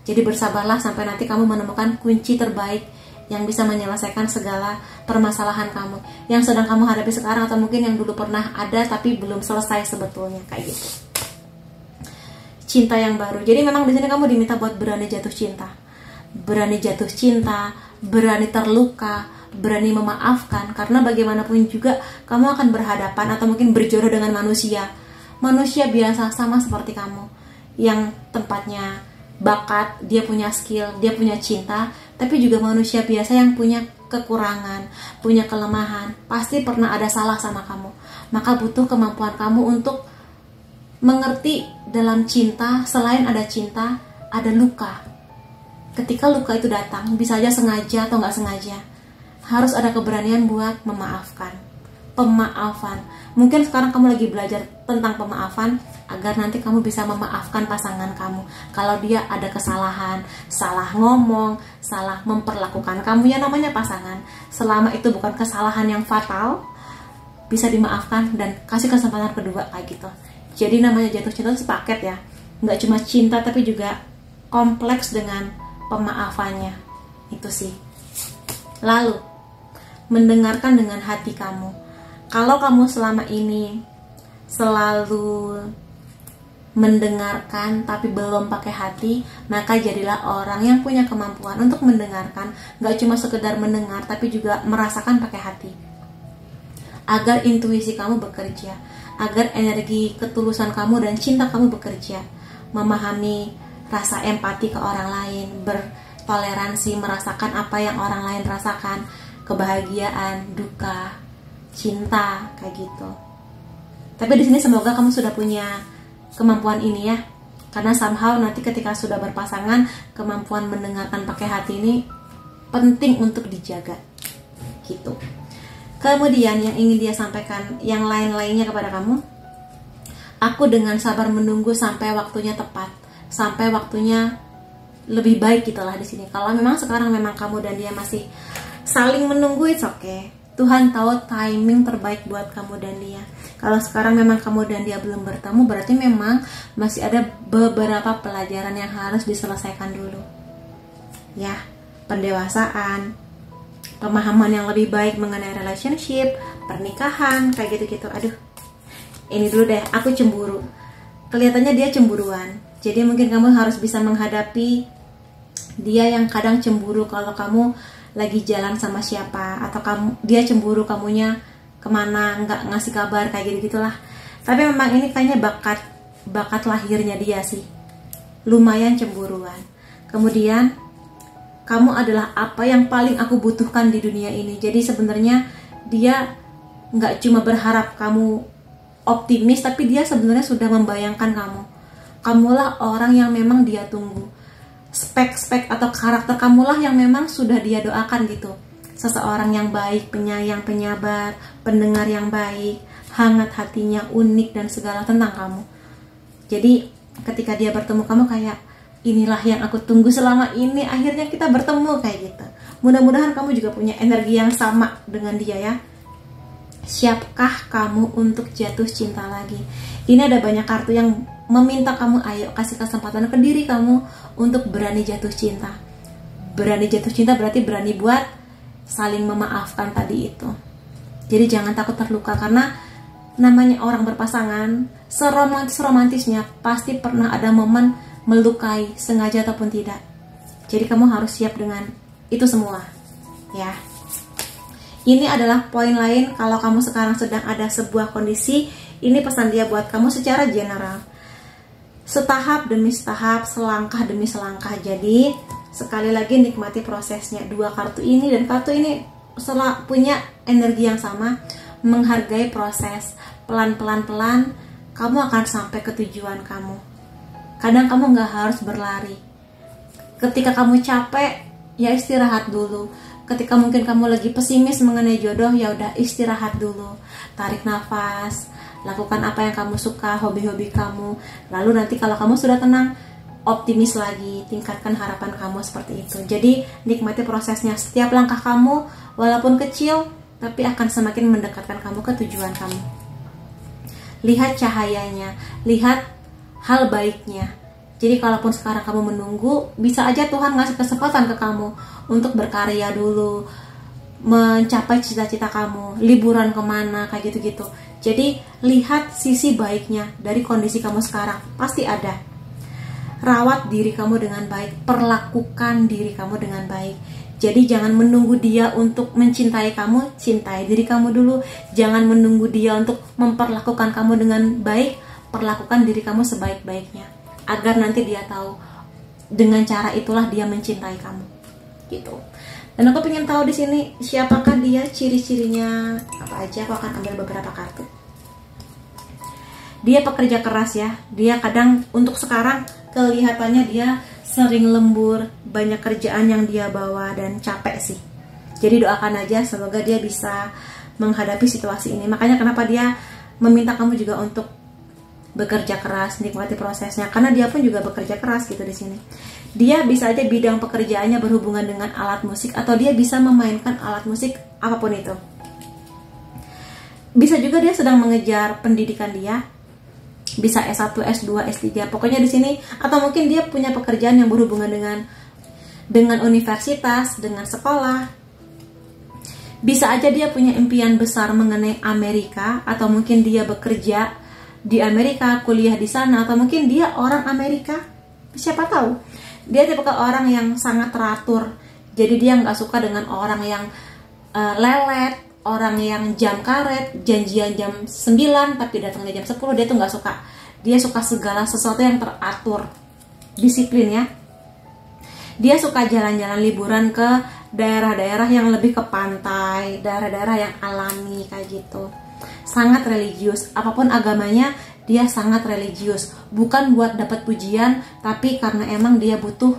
Jadi bersabarlah sampai nanti kamu menemukan kunci terbaik yang bisa menyelesaikan segala permasalahan kamu yang sedang kamu hadapi sekarang, atau mungkin yang dulu pernah ada tapi belum selesai sebetulnya, kayak gitu. Cinta yang baru. Jadi memang di sini kamu diminta buat berani jatuh cinta. Berani jatuh cinta, berani terluka, berani memaafkan, karena bagaimanapun juga kamu akan berhadapan atau mungkin berjodoh dengan manusia biasa sama seperti kamu, yang tempatnya bakat, dia punya skill, dia punya cinta, tapi juga manusia biasa yang punya kekurangan, punya kelemahan, pasti pernah ada salah sama kamu. Maka butuh kemampuan kamu untuk mengerti dalam cinta, selain ada cinta, ada luka. Ketika luka itu datang, bisa aja sengaja atau nggak sengaja, harus ada keberanian buat memaafkan. Pemaafan. Mungkin sekarang kamu lagi belajar tentang pemaafan agar nanti kamu bisa memaafkan pasangan kamu kalau dia ada kesalahan, salah ngomong, salah memperlakukan kamu, ya namanya pasangan. Selama itu bukan kesalahan yang fatal, bisa dimaafkan dan kasih kesempatan kedua, kayak gitu. Jadi namanya jatuh cinta itu sepaket ya, nggak cuma cinta tapi juga kompleks dengan pemaafannya. Itu sih. Lalu mendengarkan dengan hati kamu. Kalau kamu selama ini selalu mendengarkan tapi belum pakai hati, maka jadilah orang yang punya kemampuan untuk mendengarkan, gak cuma sekedar mendengar tapi juga merasakan pakai hati, agar intuisi kamu bekerja, agar energi ketulusan kamu dan cinta kamu bekerja, memahami rasa empati ke orang lain, bertoleransi, merasakan apa yang orang lain rasakan, kebahagiaan, duka, cinta, kayak gitu. Tapi di sini semoga kamu sudah punya kemampuan ini ya, karena somehow nanti ketika sudah berpasangan, kemampuan mendengarkan pakai hati ini penting untuk dijaga, gitu. Kemudian yang ingin dia sampaikan yang lain-lainnya kepada kamu, aku dengan sabar menunggu sampai waktunya tepat, sampai waktunya lebih baik, gitulah di sini. Kalau memang sekarang memang kamu dan dia masih saling menunggu, it's okay. Tuhan tahu timing terbaik buat kamu dan dia. Kalau sekarang memang kamu dan dia belum bertemu, berarti memang masih ada beberapa pelajaran yang harus diselesaikan dulu. Ya, pendewasaan, pemahaman yang lebih baik mengenai relationship, pernikahan, kayak gitu-gitu. Aduh, ini dulu deh, aku cemburu. Kelihatannya dia cemburuan. Jadi mungkin kamu harus bisa menghadapi dia yang kadang cemburu kalau kamu lagi jalan sama siapa, atau dia cemburu kamunya kemana, nggak ngasih kabar, kayak gitu-gitulah. Tapi memang ini kayaknya bakat lahirnya dia sih, lumayan cemburuan. Kemudian kamu adalah apa yang paling aku butuhkan di dunia ini. Jadi sebenarnya dia nggak cuma berharap kamu optimis, tapi dia sebenarnya sudah membayangkan kamu. Kamulah orang yang memang dia tunggu. Spek-spek atau karakter kamulah yang memang sudah dia doakan gitu. Seseorang yang baik, penyayang, penyabar, pendengar yang baik, hangat hatinya, unik, dan segala tentang kamu. Jadi ketika dia bertemu kamu kayak, inilah yang aku tunggu selama ini, akhirnya kita bertemu, kayak gitu. Mudah-mudahan kamu juga punya energi yang sama dengan dia ya. Siapkah kamu untuk jatuh cinta lagi? Ini ada banyak kartu yang meminta kamu, ayo kasih kesempatan ke diri kamu untuk berani jatuh cinta. Berani jatuh cinta berarti berani buat saling memaafkan tadi itu. Jadi jangan takut terluka, karena namanya orang berpasangan, seromantis-romantisnya pasti pernah ada momen melukai, sengaja ataupun tidak. Jadi kamu harus siap dengan itu semua ya. Ini adalah poin lain kalau kamu sekarang sedang ada sebuah kondisi. Ini pesan dia buat kamu secara general, setahap demi setahap, selangkah demi selangkah. Jadi sekali lagi nikmati prosesnya. Dua kartu ini dan kartu ini punya energi yang sama, menghargai proses. Pelan-pelan kamu akan sampai ke tujuan kamu. Kadang kamu gak harus berlari. Ketika kamu capek, ya istirahat dulu. Ketika mungkin kamu lagi pesimis mengenai jodoh, ya udah istirahat dulu, tarik nafas, lakukan apa yang kamu suka, hobi-hobi kamu. Lalu nanti kalau kamu sudah tenang, optimis lagi, tingkatkan harapan kamu, seperti itu. Jadi nikmati prosesnya. Setiap langkah kamu walaupun kecil, tapi akan semakin mendekatkan kamu ke tujuan kamu. Lihat cahayanya, lihat hal baiknya. Jadi kalaupun sekarang kamu menunggu, bisa aja Tuhan ngasih kesempatan ke kamu untuk berkarya dulu, mencapai cita-cita kamu, liburan kemana, kayak gitu-gitu. Jadi lihat sisi baiknya dari kondisi kamu sekarang, pasti ada. Rawat diri kamu dengan baik, perlakukan diri kamu dengan baik. Jadi jangan menunggu dia untuk mencintai kamu, cintai diri kamu dulu. Jangan menunggu dia untuk memperlakukan kamu dengan baik, perlakukan diri kamu sebaik-baiknya. Agar nanti dia tahu dengan cara itulah dia mencintai kamu, gitu. Dan aku pengen tahu di sini siapakah dia, ciri-cirinya apa aja. Aku akan ambil beberapa kartu. Dia pekerja keras ya. Dia kadang untuk sekarang kelihatannya dia sering lembur, banyak kerjaan yang dia bawa dan capek sih. Jadi doakan aja semoga dia bisa menghadapi situasi ini. Makanya kenapa dia meminta kamu juga untuk bekerja keras, nikmati prosesnya, karena dia pun juga bekerja keras gitu di sini. Dia bisa aja bidang pekerjaannya berhubungan dengan alat musik, atau dia bisa memainkan alat musik apapun itu. Bisa juga dia sedang mengejar pendidikan dia, bisa S1, S2, S3, pokoknya di sini, atau mungkin dia punya pekerjaan yang berhubungan dengan universitas, dengan sekolah. Bisa aja dia punya impian besar mengenai Amerika, atau mungkin dia bekerja di Amerika, kuliah di sana, atau mungkin dia orang Amerika, siapa tahu. Dia tipe orang yang sangat teratur, jadi dia nggak suka dengan orang yang lelet, orang yang jam karet, janjian jam 9 tapi datangnya jam 10, dia tuh nggak suka. Dia suka segala sesuatu yang teratur, disiplin ya. Dia suka jalan-jalan liburan ke daerah-daerah yang lebih ke pantai, daerah-daerah yang alami kayak gitu. Sangat religius, apapun agamanya dia sangat religius. Bukan buat dapat pujian, tapi karena emang dia butuh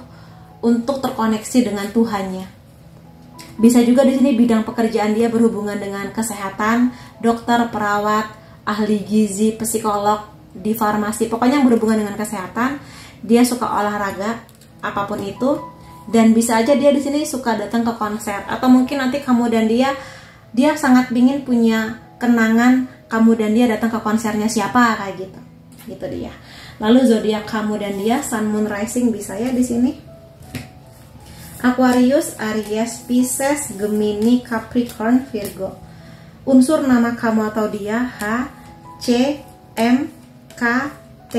untuk terkoneksi dengan Tuhannya. Bisa juga di sini bidang pekerjaan dia berhubungan dengan kesehatan, dokter, perawat, ahli gizi, psikolog, di farmasi, pokoknya yang berhubungan dengan kesehatan. Dia suka olahraga, apapun itu, dan bisa aja dia di sini suka datang ke konser, atau mungkin nanti kamu dan dia sangat ingin punya kenangan kamu dan dia datang ke konsernya siapa kayak gitu. Gitu dia. Lalu zodiak kamu dan dia, Sun, Moon, Rising bisa ya di sini. Aquarius, Aries, Pisces, Gemini, Capricorn, Virgo. Unsur nama kamu atau dia H, C, M, K, T,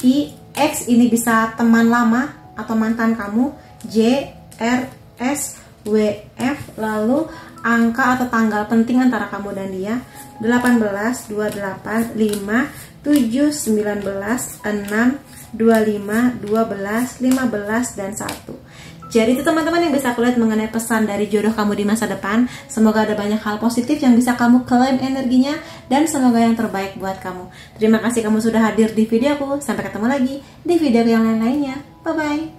I, X. Ini bisa teman lama atau mantan kamu. J, R, S, W, F. Lalu angka atau tanggal penting antara kamu dan dia 18, 28, 5, 7, 19, 6, 25, 12, 15, dan 1. Jadi itu teman-teman yang bisa aku lihat mengenai pesan dari jodoh kamu di masa depan. Semoga ada banyak hal positif yang bisa kamu klaim energinya, dan semoga yang terbaik buat kamu. Terima kasih kamu sudah hadir di videoku. Sampai ketemu lagi di video yang lain-lainnya. Bye-bye.